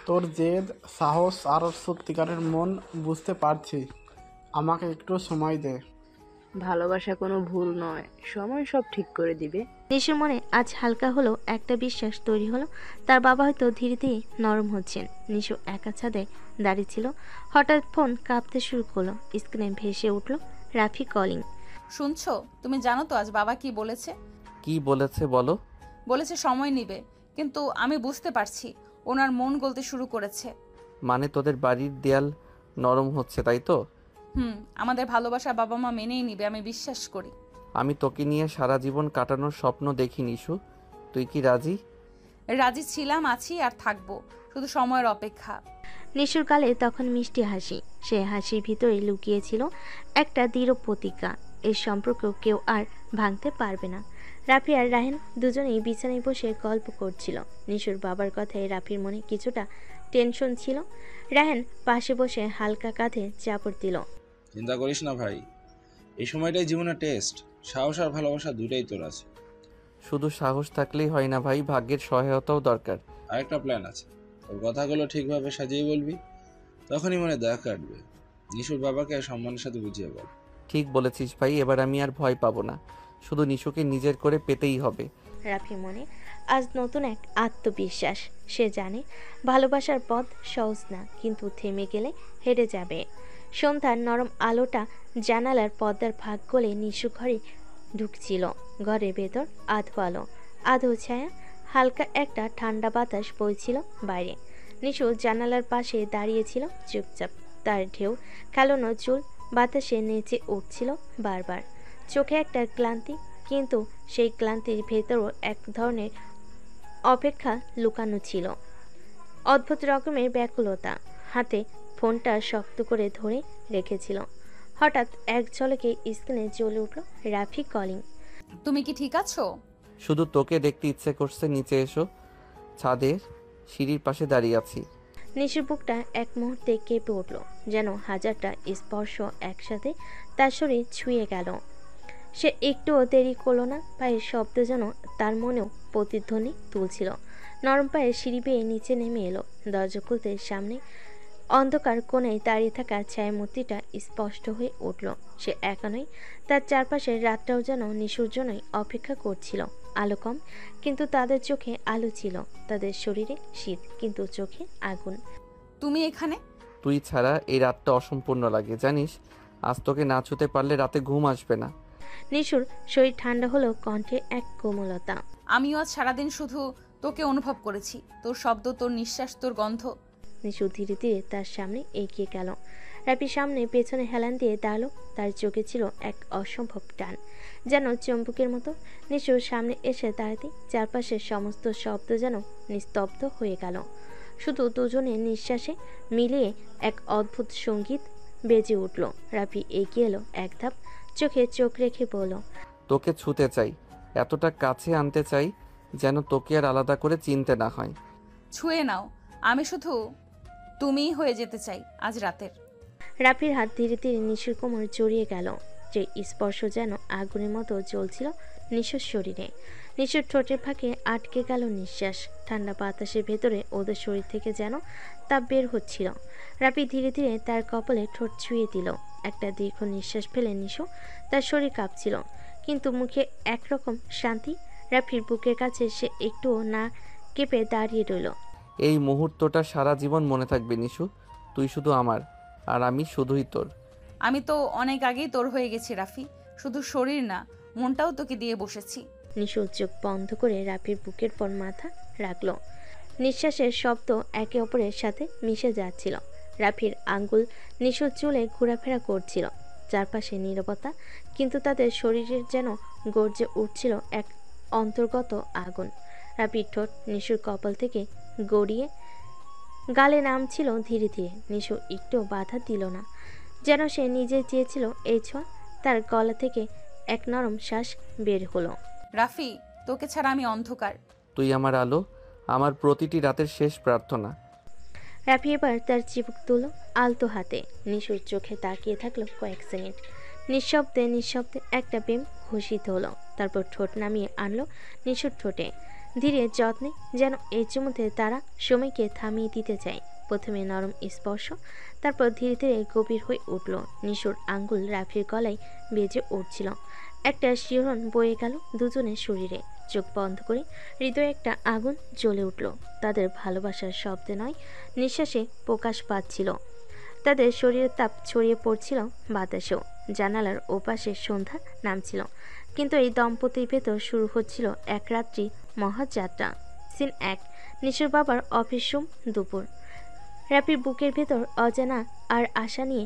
তোর জেদ, সাহস আর সত্যিকারের মন বুঝতে পারছি। আমাকে একটু সময় দে। ভালোবাসা কোনো ভুল নয়, সময় সব ঠিক করে দিবে। নিশুর মনে আজ হালকা হলো একটা বিশ্বাস তৈরি হলো, তার বাবা হয়তো ধীরে ধীরে নরম হচ্ছেন। নিশু একা ছাদে দাঁড়িয়ে ছিল। হঠাৎ ফোন কাঁপতে শুরু করলো। স্ক্রিনে ভেসে উঠল রাফি কলিং। শুনছো? তুমি জানো তো আজ বাবা কি বলেছে? কি বলেছে বলো? বলেছে সময় নিবে, কিন্তু আমি বুঝতে পারছি ওনার মন গলতে শুরু করেছে। মানে তোদের বাড়ির দেয়াল নরম হচ্ছে, তাই তো? আমাদের ভালোবাসা বাবা মা মেনেই নিবে, আমি বিশ্বাস করি। আমি তোকে নিয়ে সারা জীবন কাটানোর স্বপ্ন দেখি নিশু। তুই কি রাজি? রাজি ছিলাম, আছি আর থাকবো, শুধু সময়ের অপেক্ষা। নিশুর গালে তখন মিষ্টি হাসি। সে হাসির ভিতরে লুকিয়েছিল একটা দৃঢ় প্রতিজ্ঞা, এই সম্পর্ক কেউ আর ভাঙতে পারবে না। রাফি আর রাহেন দুজনেই বিছানায় বসে গল্প করছিল। নিশুর বাবার কথায় রাফির মনে কিছুটা টেনশন ছিল। রাহেন পাশে বসে হালকা কাঁধে চাপড় দিল। চিন্তা করিস না ভাই, এই সময়টাই জীবনের টেস্ট। সাহস আর ভালোবাসা দুটাই তোর আছে। শুধু সাহস থাকলেই হয় না ভাই, ভাগ্যের সহায়তাও দরকার। আরেকটা প্ল্যান আছে। তোর কথাগুলো ঠিকভাবে সাজিয়ে বলবি, তখনই মনে দয়া কাটবে। নিশুর বাবাকে সম্মানের সাথে বুঝিয়ে বল। ঠিক বলেছিস ভাই, এবার আমি আর ভয় পাবো না। শুধু নিশুকে নিজের করে পেতেই হবে। রাফির মনে আজ নতুন এক আত্মবিশ্বাস। সে জানে ভালোবাসার পথ সহজ না, কিন্তু থেমে গেলে হেরে যাবে। সন্ধ্যার নরম আলোটা জানালার পর্দার ফাঁক গলে নিশু ঘরে ঢুকছিল। ঘরের ভেতর আধো আলো, আধো ছায়া, হালকা একটা ঠান্ডা বাতাস বইছিল বাইরে। নিশু জানালার পাশে দাঁড়িয়েছিল চুপচাপ। তার ঢেউ খেলানো চুল বাতাসে নেচে উঠছিল বারবার। চোখে একটা ক্লান্তি, কিন্তু সেই ক্লান্তির ভেতরও এক ধরনের অপেক্ষা লুকানো ছিল। অদ্ভুত রকমের ব্যাকুলতা। হাতে ফোনটা শক্ত করে ধরে রেখেছিল। হঠাৎ এক ঝলকে স্ক্রিনে জ্বলে উঠল রাফি কলিং। তুমি কি ঠিক আছো? শুধু তোকে দেখতে ইচ্ছে করছে, নিচে এসো। ছাদের সিঁড়ির পাশে দাঁড়িয়ে আছি। নিশুর বুকটা এক মুহূর্তে কেঁপে উঠল, যেন হাজারটা স্পর্শ একসাথে তার শরীর ছুঁয়ে গেল। সে একটুও দেরি করলো না। পায়ের শব্দ যেন তার মনেও প্রতিধ্বনি তুলছিল। নরম পায়ে সিঁড়ি বেয়ে নিচে নেমে এলো। দরজা খুলতে সামনে অন্ধকার কোণে দাঁড়িয়ে থাকা ছায়ামূর্তিটা স্পষ্ট হয়ে উঠল। সে একা নয়, তার চারপাশের রাতটাও যেন নিশুর জন্যই অপেক্ষা করছিল। আলো কম, কিন্তু তাদের চোখে আলো ছিল। তাদের শরীরে শীত, কিন্তু চোখে আগুন। তুমি এখানে? তুই ছাড়া এই রাতটা অসম্পূর্ণ লাগে জানিস। আজ তোকে না ছুতে পারলে রাতে ঘুম আসবে না। নিশুর শরীর ঠান্ডা হলেও কণ্ঠে এক কোমলতা। আমিও আজ সারাদিন শুধু তোকে অনুভব করেছি, তোর শব্দ, তোর নিঃশ্বাস, তোর গন্ধ। নিশু ধীরে ধীরে তার সামনে এগিয়ে গেল। রাফির সামনে পেছনে হেলান দিয়ে দাঁড়ালো। তার চোখে ছিল এক অসম্ভব টান, যেন চম্বুকের মতো। নিশুর সামনে এসে দাঁড়াতেই চারপাশের সমস্ত শব্দ যেন নিস্তব্ধ হয়ে গেল। শুধু দুজনের নিঃশ্বাসে মিলিয়ে এক অদ্ভুত সঙ্গীত বেজে উঠল। রাফি এগিয়ে এলো এক ধাপ, চোখে চোখ রেখে বলল, তোকে ছুতে চাই, এতটা কাছে আনতে চাই যেন তোকে আর আলাদা করে চিনতে না হয়। ছুঁয়ে নাও, আমি শুধু তুমিই হয়ে যেতে চাই আজ রাতের। রাফির হাত ধীরে ধীরে নিশুর কোমর জড়িয়ে গেল। যে স্পর্শ যেন আগুনের মতো জ্বলছিল নিশুর শরীরে। নিশুর ঠোঁটের ফাঁকে আটকে গেল নিঃশ্বাস। ঠান্ডা বাতাসের ভেতরে ওদের শরীর থেকে যেন তাপ বের হচ্ছিল। রাফি ধীরে ধীরে তার কপালে ঠোঁট ছুঁয়ে দিল। একটা দীর্ঘ নিঃশ্বাস ফেলে নিশু তার শরীর কাঁপছিল, কিন্তু মুখে একরকম শান্তি। রাফির বুকের কাছে সে একটুও না কেঁপে দাঁড়িয়ে রইল। এই মুহূর্তটা সারা জীবন মনে থাকবে নিশু। তুই শুধু আমার, আর আমি শুধুই তোর। আমি তো অনেক আগেই তোর হয়ে গেছি রাফি, শুধু শরীর না, মনটাও তোকে দিয়ে বসেছি। নিশু চোখ বন্ধ করে রাফির বুকের পর মাথা রাখল। নিঃশ্বাসের শব্দ একে অপরের সাথে মিশে যাচ্ছিল। রাফির আঙ্গুল নিশুর চুলে ঘোরাফেরা করছিল। চারপাশে নীরবতা, কিন্তু তাদের শরীরের যেন গর্জে উঠছিল এক অন্তর্গত আগুন। রাফির ঠোঁট নিশুর কপাল থেকে গড়িয়ে গালে নামছিল ধীরে ধীরে। নিশু একটু বাধা দিল না, যেন সে নিজে চেয়েছিল এই ছোঁয়া। তার গলা থেকে এক নরম শ্বাস বের হলো। রাফি, তোকে ছাড়া আমি অন্ধকার। তুই আমার আলো, আমার প্রতিটি রাতের শেষ প্রার্থনা। রাফি এবার তার চিবুক তুলো আলতো হাতে। নিশুর চোখে তাকিয়ে থাকলো কয়েক সেকেন্ড। নিঃশব্দে নিঃশব্দে একটা প্রেম ঘোষিত হলো। তারপর ঠোঁট নামিয়ে আনলো নিশুর ঠোঁটে। ধীরে যত্নে, যেন এই চুমুতে তারা সময়কে থামিয়ে দিতে চায়। প্রথমে নরম স্পর্শ, তারপর ধীরে ধীরে গভীর হয়ে উঠল। নিশুর আঙ্গুল রাফির গলায় বেজে উঠছিল। একটা শিহরণ বয়ে গেল দুজনের শরীরে। চোখ বন্ধ করে হৃদয়ে একটা আগুন জ্বলে উঠল। তাদের ভালোবাসার শব্দে নয়, নিঃশ্বাসে প্রকাশ পাচ্ছিল। তাদের শরীরের তাপ ছড়িয়ে পড়ছিল বাতাসেও। জানালার ওপাশে সন্ধ্যা নামছিল, কিন্তু এই দম্পতির ভেতর শুরু হচ্ছিল এক রাত্রি মহাযাত্রা। সিন 1। নিশুর বাবার অফিস রুম, দুপুর। রাফির বুকের ভেতর অজানা আর আশা নিয়ে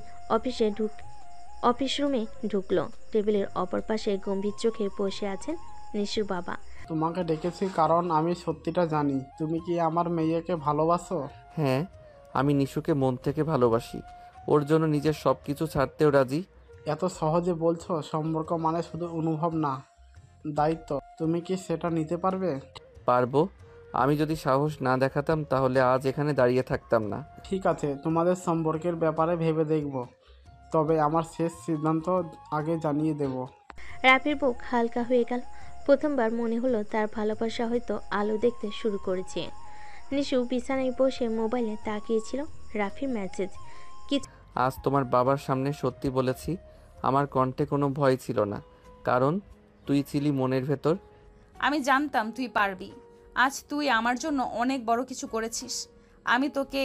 অফিস রুমে ঢুকলো। টেবিলের অপর পাশে গম্ভীর চোখে বসে আছেন নিশুর বাবা। তোমাকে ডেকেছি কারণ আমি সত্যিটা জানি। তুমি কি আমার মেয়েকে ভালোবাসো? হ্যাঁ, আমি নিশুকে মন থেকে ভালোবাসি। ওর জন্য নিজের সব কিছু ছাড়তেও রাজি। এত সহজে বলছো। সম্পর্ক মানে শুধু অনুভব না, দায়িত্ব। তুমি কি সেটা নিতে পারবে? পারবো। আমি যদি সাহস না দেখাতাম তাহলে আজ এখানে দাঁড়িয়ে থাকতাম না। ঠিক আছে, তোমাদের সম্পর্কের ব্যাপারে ভেবে দেখব, তবে আমার শেষ সিদ্ধান্ত আগে জানিয়ে দেব। রাফির বুক হালকা হয়ে গেল। প্রথমবার মনে হলো তার ভালোবাসা হয়তো আলো দেখতে শুরু করেছে। নিশু বিছানায় বসে মোবাইলে তাকিয়েছিল। রাফির মেসেজ। আজ তোমার বাবার সামনে সত্যি বলেছি। আমার কণ্ঠে কোনো ভয় ছিল না, কারণ তুই ছিলি মনের ভেতর। আমি জানতাম তুই পারবি। আজ তুই আমার জন্য অনেক বড় কিছু করেছিস। আমি তোকে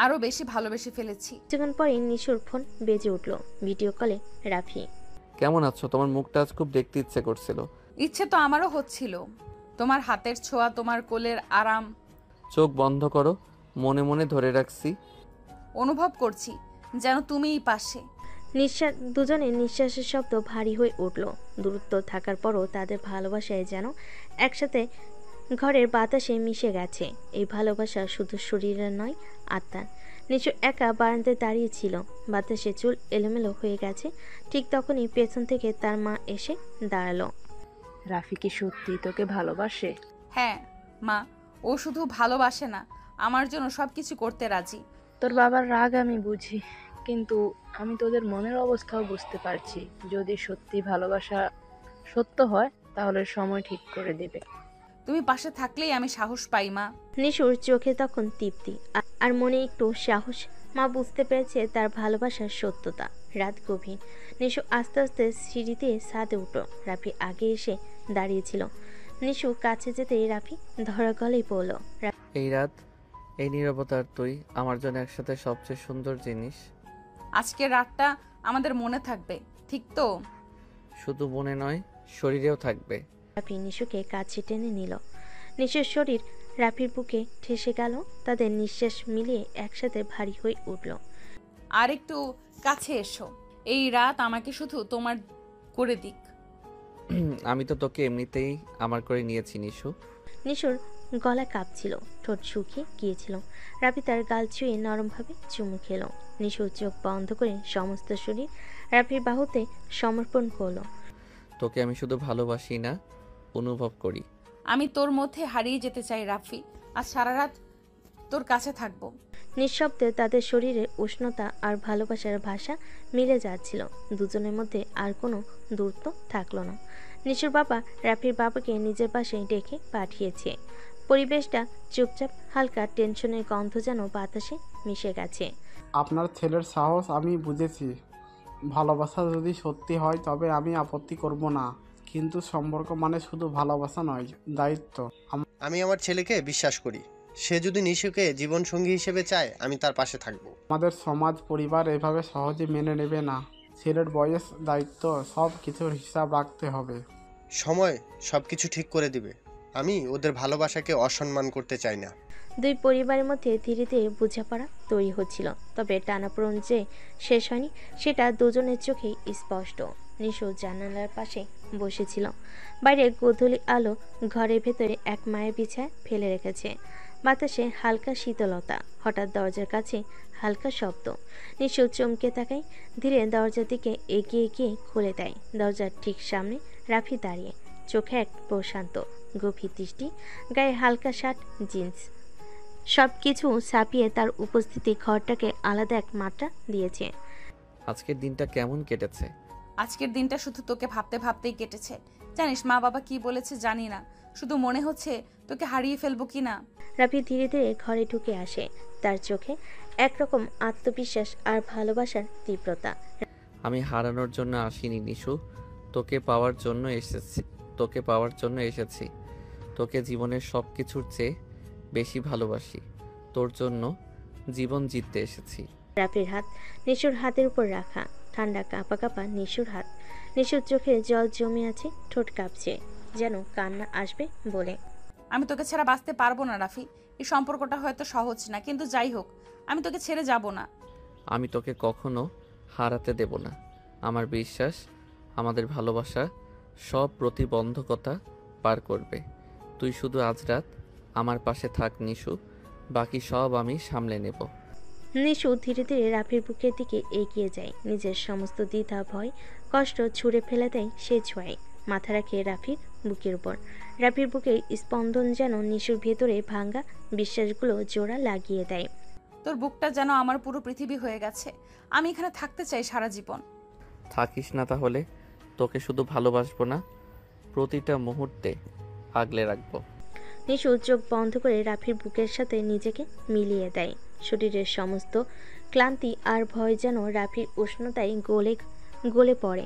আরো বেশি ভালোবেসে ফেলেছি। কিছুক্ষণ পরে নিশুর ফোন বেজে উঠল। ভিডিও কলে রাফি। কেমন আছো? তোমার মুখটা আজ খুব দেখতে ইচ্ছে করছিল। ইচ্ছে তো আমারও হচ্ছিল, তোমার হাতের ছোঁয়া, তোমার কোলের আরাম। চোখ বন্ধ করো, মনে মনে ধরে রাখছি। অনুভব করছি যেন তুমিই পাশে। দুজনের নিঃশ্বাসের শব্দ ভারী হয়ে উঠল। দূরত্ব থাকার পরও তাদের ভালোবাসায় যেন একসাথে ঘরের বাতাসে মিশে গেছে। এই ভালোবাসা শুধু শরীরের নয়, আত্মার। নিচু একা বারান্দায় দাঁড়িয়েছিল। বাতাসে চুল এলোমেলো হয়ে গেছে। ঠিক তখনই পেছন থেকে তার মা এসে দাঁড়ালো। রাফি কি সত্যি তোকে ভালোবাসে? হ্যাঁ মা, ও শুধু ভালোবাসে না, আমার জন্য সবকিছু করতে রাজি। তোর বাবার রাগ আমি বুঝি, কিন্তু আমি তোদের মনের অবস্থাও বুঝতে পারছি। যদি সত্যি ভালোবাসা সত্য হয় তাহলে সময় ঠিক করে দেবে। তুমি পাশে থাকলেই আমি সাহস পাই মা। নিশুর চোখে তখন তৃপ্তি আর মনে একটু সাহস। মা বুঝতে পেরেছে তার ভালোবাসার সত্যতা। রাত গভীর। নিশু আস্তে আস্তে সিঁড়িতে ছাদে উঠল। রাফি আগে এসে দাঁড়িয়েছিল। নিশু কাছে যেতেই রাফি ধরা গলেই পড়ল। এই রাত, এই নীরবতার তুই আমার জন্য একসাথে সবচেয়ে সুন্দর জিনিস। আজকের রাতটা আমাদের মনে থাকবে, ঠিক তো? শুধু মনে নয়, শরীরেও থাকবে। রাফি নিশুকে কাছে টেনে নিল। নিশুর শরীর রাফির বুকে ঠেসে গেল। তাদের নিঃশ্বাস মিলিয়ে একসাথে ভারী হয়ে উঠল। আর একটু কাছে এসো, এই রাত আমাকে শুধু তোমার করে দিক। আমি তো তোকে এমনিতেই আমার করে নিয়েছি নিশু। নিশুর গলা কাঁপছিল, ঠোঁট শুকিয়ে গিয়েছিল। রাফি তার গাল ছুঁয়ে নরমভাবে চুমু খেলো। নিশু চোখ বন্ধ করে সমস্ত শরীর রাফির বাহুতে সমর্পণ করলো। তোকে আমি শুধু ভালোবাসি না, অনুভব করি। আমি তোর মধ্যে হারিয়ে যেতে চাই রাফি, আজ সারা রাত তোর কাছে থাকবো। নিঃশব্দে তাদের শরীরের উষ্ণতা আর ভালোবাসার ভাষা মিলে যাচ্ছিল। দুজনের মধ্যে আর কোনো দূরত্ব থাকলো না। নিশুর বাবা রাফির বাবাকে নিজের পাশে ডেকে পাঠিয়েছে। পরিবেশটা চুপচাপ, হালকা টেনশনের গন্ধ যেন বাতাসে মিশে গেছে। আপনার ছেলের সাহস আমি বুঝেছি। ভালোবাসা যদি সত্যি হয় তবে আমি আপত্তি করব না, কিন্তু সম্পর্ক মানে শুধু ভালোবাসা নয়, দায়িত্ব। আমি আমার ছেলেকে বিশ্বাস করি। সে যদি নিশুকে জীবনসঙ্গী হিসেবে চায়, আমি তার পাশে থাকব। আমাদের সমাজ পরিবার এভাবে সহজে মেনে নেবে না। ছেলের বয়স, দায়িত্ব, সব কিছুর হিসাব রাখতে হবে। সময় সব কিছু ঠিক করে দিবে। আমি ওদের ভালোবাসাকে অসম্মান করতে চাই না। দুই পরিবারের মধ্যে ধীরে ধীরে বোঝাপড়া তৈরি হচ্ছিল, তবে টানাপোড়েন যে শেষ হয়নি সেটা দুজনের চোখেই স্পষ্ট। নিশু জানালার পাশে বসেছিল। বাইরে গোধূলি আলো ঘরের ভেতরে এক মায়ের বিছায় ফেলে রেখেছে। বাতাসে হালকা শীতলতা। হঠাৎ দরজার কাছে হালকা শব্দ। নিশু চমকে তাকায়, ধীরে দরজার দিকে এগিয়ে গিয়ে খুলে দেয়। দরজার ঠিক সামনে রাফি দাঁড়িয়ে, চোখে এক প্রশান্ত গভীর দৃষ্টি, গায়ে হালকা শার্ট, জিন্স। সব কিছু ছাপিয়ে তার উপস্থিতি ঘরটাকে আলাদা এক মাত্রা দিয়েছে। আজকের দিনটা কেমন কেটেছে? আজকের দিনটা শুধু তোকে ভাবতে ভাবতেই কেটেছে। জানিস মা বাবা কি বলেছে জানি না, শুধু মনে হচ্ছে তোকে হারিয়ে ফেলবো কি না। রাফি ধীরে ধীরে ঘরে ঢুকে আসে, তার চোখে একরকম আত্মবিশ্বাস আর ভালোবাসার তীব্রতা। আমি হারানোর জন্য আসিনি নিশু, তোকে পাওয়ার জন্য এসেছি। তোকে জীবনের সব কিছুর চেয়ে বেশি ভালোবাসি। তোর জন্য জীবন জিততে এসেছি। রাফির হাত নিশুর হাতের উপর রাখা, ঠান্ডা কাঁপা কাঁপা নিশুর হাত। নিশুর চোখে জল জমে আছে, ঠোঁট কাঁপছে, যেন কান্না আসবে বলে। আমি তোকে ছাড়া বাঁচতে পারবো না রাফি। এই সম্পর্কটা হয়তো সহজ না, কিন্তু যাই হোক আমি তোকে ছেড়ে যাব না। আমি তোকে কখনো হারাতে দেব না। আমার বিশ্বাস আমাদের ভালোবাসা সব প্রতিবন্ধকতা পার করবে। তুই শুধু আজ রাত আমার পাশে থাক নিশু, বাকি সব আমি সামলে নেব। নিশু ধীরে ধীরে রাফির বুকের দিকে এগিয়ে যায়। নিজের সমস্ত দ্বিধা, ভয়, কষ্ট ছুঁড়ে ফেলে দেয় সে ছোঁয়ায়। মাথা রাখে রাফির বুকের উপর। রাফির বুকের স্পন্দন যেন নিশুর ভেতরে ভাঙ্গা বিশ্বাসগুলো জোড়া লাগিয়ে দেয়। তোর বুকটা যেন আমার পুরো পৃথিবী হয়ে গেছে। আমি এখানে থাকতে চাই সারা জীবন। থাকিস না তাহলে? তোকে শুধু ভালোবাসবো না, প্রতিটা মুহূর্তে আগলে রাখবো। নিশু চোখ বন্ধ করে রাফির বুকের সাথে নিজেকে মিলিয়ে দেয়। শরীরের সমস্ত ক্লান্তি আর ভয় যেন রাফির উষ্ণতায় গলে গলে পড়ে।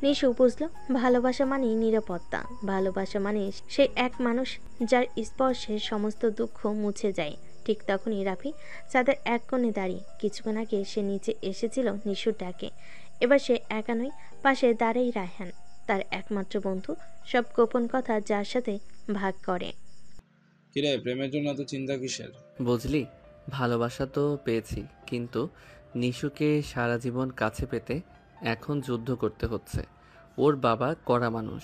নিশু বুঝল, ভালোবাসা মানে নিরাপত্তা। ভালোবাসা মানে সেই এক মানুষ যার স্পর্শে সমস্ত দুঃখ মুছে যায়। ঠিক তখনই রাফি চাঁদের এক কোণে দাঁড়িয়ে। কিছুক্ষণ আগে সে নিচে এসেছিল নিশুর ডাকে। এবার সে একা নয়, পাশে দাঁড়াই রায়হান, তার একমাত্র বন্ধু, সব গোপন কথা যার সাথে ভাগ করে। কিরে, প্রেমের জন্য এত চিন্তা কিসের? বুঝলি, ভালোবাসা তো পেয়েছি, কিন্তু নিশুকে সারা জীবন কাছে পেতে এখন যুদ্ধ করতে হচ্ছে। ওর বাবা কড়া মানুষ।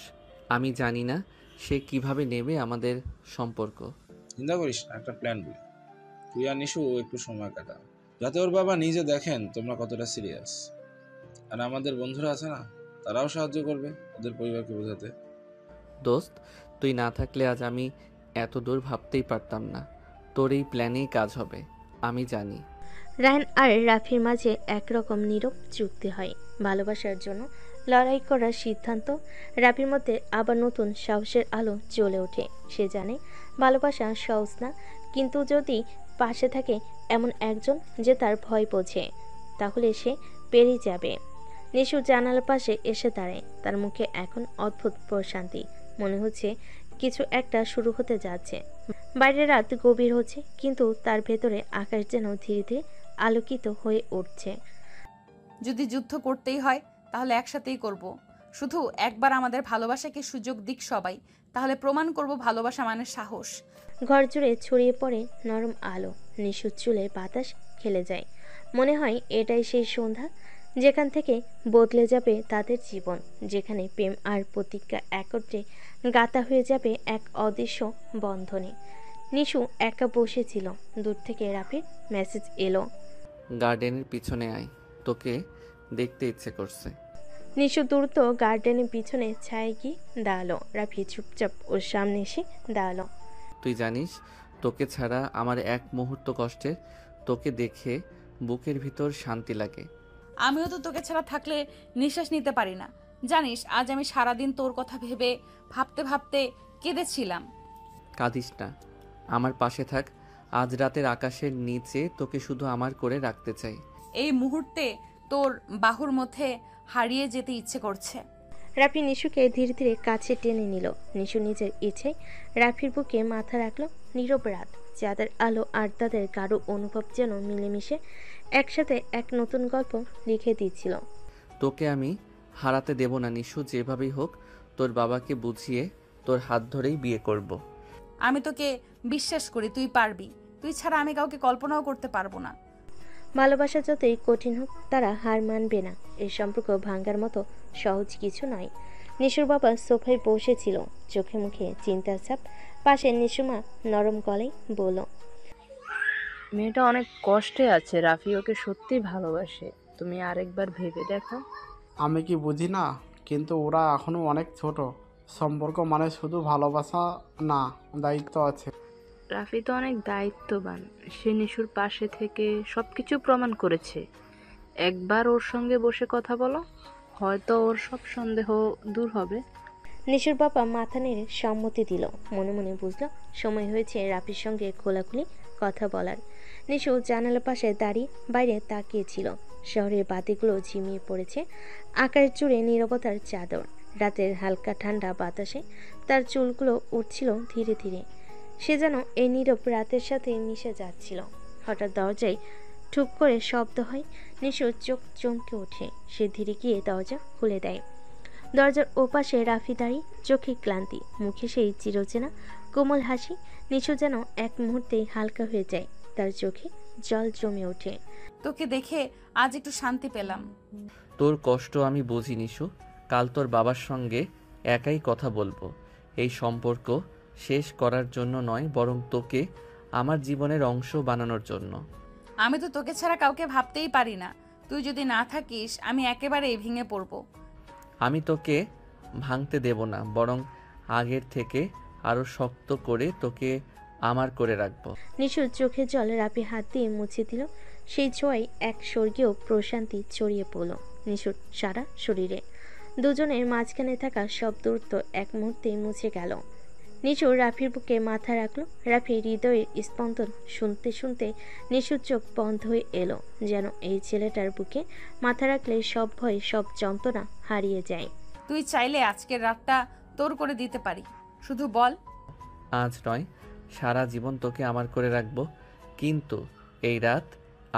আমি জানি না সে কিভাবে নেবে আমাদের সম্পর্ক। চিন্তা করিস না, একটা প্ল্যান বলি। তুই আর নিশু একটু সময় কাটা, যাতে ওর বাবা নিজে দেখেন তোমরা কতটা সিরিয়াস। আর আমাদের বন্ধুরা আছে না, তারাও সাহায্য করবে ওদের পরিবারকে বোঝাতে। দোস্ত, তুই না থাকলে আজ আমি এত দূর ভাবতেই পারতাম না। তোর এই প্ল্যানেই কাজ হবে, আমি জানি। রায়হান আর রাফির মাঝে একরকম নীরব চুক্তি হয়। ভালোবাসার জন্য লড়াই করার সিদ্ধান্ত। রাফির মধ্যে আবার নতুন সাহসের আলো জ্বলে ওঠে। সে জানে ভালোবাসা সহজ না, কিন্তু যদি পাশে থাকে এমন একজন যে তার ভয় বোঝে, তাহলে সে পেরিয়ে যাবে। নিশু জানালার পাশে এসে দাঁড়ায়। তার মুখে এখন অদ্ভুত প্রশান্তি। মনে হচ্ছে কিছু একটা শুরু হতে যাচ্ছে। বাইরে রাত গভীর হচ্ছে, কিন্তু তার ভেতরে আকাশ যেন ধীরে ধীরে আলোকিত হয়ে উঠছে। যদি যুদ্ধ করতেই হয় তাহলে একসাথেই করব। শুধু একবার আমাদের ভালোবাসাকে সুযোগ দিক সবাই, তাহলে প্রমাণ করব ভালোবাসা মানে সাহস। ঘর জুড়ে ছড়িয়ে পড়ে নরম আলো। নিশুর চুলে বাতাস খেলে যায়। মনে হয় এটাই সেই সন্ধ্যা যেখান থেকে বদলে যাবে তাদের জীবন, যেখানে প্রেম আর প্রতিজ্ঞা একত্রে গাঁথা হয়ে যাবে এক অদৃশ্য বন্ধনে। নিশু একা বসেছিল। দূর থেকে রাফির মেসেজ এলো, গার্ডেনের পিছনে আয়, তোকে দেখতে ইচ্ছে করছে। নিশু দ্রুত গার্ডেনের পিছনে ছায় গিয়ে দাঁড়ালো। রাফি চুপচাপ ওর সামনে এসে দাঁড়ালো। তুই জানিস তোকে ছাড়া আমার এক মুহূর্ত কষ্টের, তোকে দেখে বুকের ভিতর শান্তি লাগে। আমিও তো তোকে ছাড়া থাকলে নিঃশ্বাস নিতে পারি না। জানিস আজ আমি সারাদিন তোর কথা ভেবে ভাবতে ভাবতে কেঁদেছিলাম। কাঁদিস না, আমার পাশে থাক। আজ রাতের আকাশের নিচে তোকে শুধু আমার করে রাখতে চাই। এই মুহূর্তে তোর বাহুর মধ্যে হারিয়ে যেতে ইচ্ছে করছে। রাফি নিশুকে ধীরে ধীরে কাছে টেনে নিল। নিশু নিজের ইচ্ছে রাফির বুকে মাথা রাখলো। নীরব রাত, চাঁদের আলো আর তাদের গাঢ় অনুভব যেন মিলেমিশে একসাথে এক নতুন গল্প লিখে দিচ্ছিল। তোকে আমি হারাতে দেব না নিশু, যেভাবেই হোক তোর বাবাকে বুঝিয়ে তোর হাত ধরেই বিয়ে করব। আমি তোকে বিশ্বাস করি, তুই পারবি। তুই ছাড়া আমি কাউকে কল্পনাও করতে পারবো না। ভালোবাসা যতই কঠিন হোক তারা হার মানবে না। এই সম্পর্ক ভাঙার মতো সহজ কিছু নয়। নিশুর বাবা সোফায় বসেছিল, চোখে মুখে চিন্তার ছাপ। পাশে নিশুমা নরম গলায় বলল, মেয়েটা অনেক কষ্টে আছে, রাফি ওকে সত্যি ভালোবাসে, তুমি আরেকবার ভেবে দেখো। আমি কি বুঝি না? কিন্তু ওরা এখনও অনেক ছোট। সম্পর্ক মানে শুধু ভালোবাসা না, দায়িত্ব আছে। রাফি তো অনেক দায়িত্ববান, সে নিশুর পাশে থেকে সবকিছু প্রমাণ করেছে। একবার ওর সঙ্গে বসে কথা বলো, হয়তো ওর সব সন্দেহ দূর হবে। নিশুর বাবা মাথা নেড়ে সম্মতি দিল। মনে মনে বুঝলো সময় হয়েছে রাফির সঙ্গে খোলাখুলি কথা বলার। নিশু জানালার পাশে দাঁড়িয়ে বাইরে তাকিয়েছিল। শহরের বাতিগুলো ঝিমিয়ে পড়েছে, আকাশ জুড়ে নীরবতার চাদর। রাতের হালকা ঠান্ডা বাতাসে তার চুলগুলো উঠছিল ধীরে ধীরে। সে যেন এই নীরব রাতের সাথে মিশে যাচ্ছিল। হঠাৎ দরজায় ঠুক করে শব্দ হয়। নিশুর চোখ চমকে ওঠে। সে ধীরে গিয়ে দরজা খুলে দেয়। দরজার ওপাশে রাফি দাঁড়িয়ে, চোখে ক্লান্তি, মুখে সেই চিরচেনা কোমল হাসি। নিশু যেন এক মুহূর্তেই হালকা হয়ে যায়, তার চোখে জল জমে ওঠে। তোকে দেখে আজ একটু শান্তি পেলাম। তোর কষ্ট আমি বুঝি নিশু। কাল তোর বাবার সঙ্গে একাই কথা বলবো। এই সম্পর্ক শেষ করার জন্য নয়, বরং তোকে আমার জীবনের অংশ বানানোর জন্য। আমি তো তোকে ছাড়া কাউকে ভাবতেই পারি না। তুই যদি না থাকিস আমি একেবারেই ভেঙে পড়বো। আমি তোকে ভাঙতে দেব না, বরং আগের থেকে আরো শক্ত করে তোকে আমার করে রাখবো। নিশুর চোখে জল রাফি হাত দিয়ে মুছে দিল। সেই ছোঁয়ায় এক স্বর্গীয় প্রশান্তি ছড়িয়ে পড়ল নিশুর সারা শরীরে। দুজনের মাঝখানে থাকা সব দূরত্ব এক মুহূর্তে মুছে গেল। নিশু রাফির বুকে মাথা রাখলো। রাফির হৃদয়ের স্পন্দন শুনতে শুনতে নিশুর চোখ বন্ধ হয়ে এলো। যেন এই ছেলেটার বুকে মাথা রাখলে সব ভয়, সব যন্ত্রণা হারিয়ে যায়। তুই চাইলে আজকের রাতটা তোর করে দিতে পারি, শুধু বল। আজ নয়, সারা জীবন তোকে আমার করে রাখবো, কিন্তু এই রাত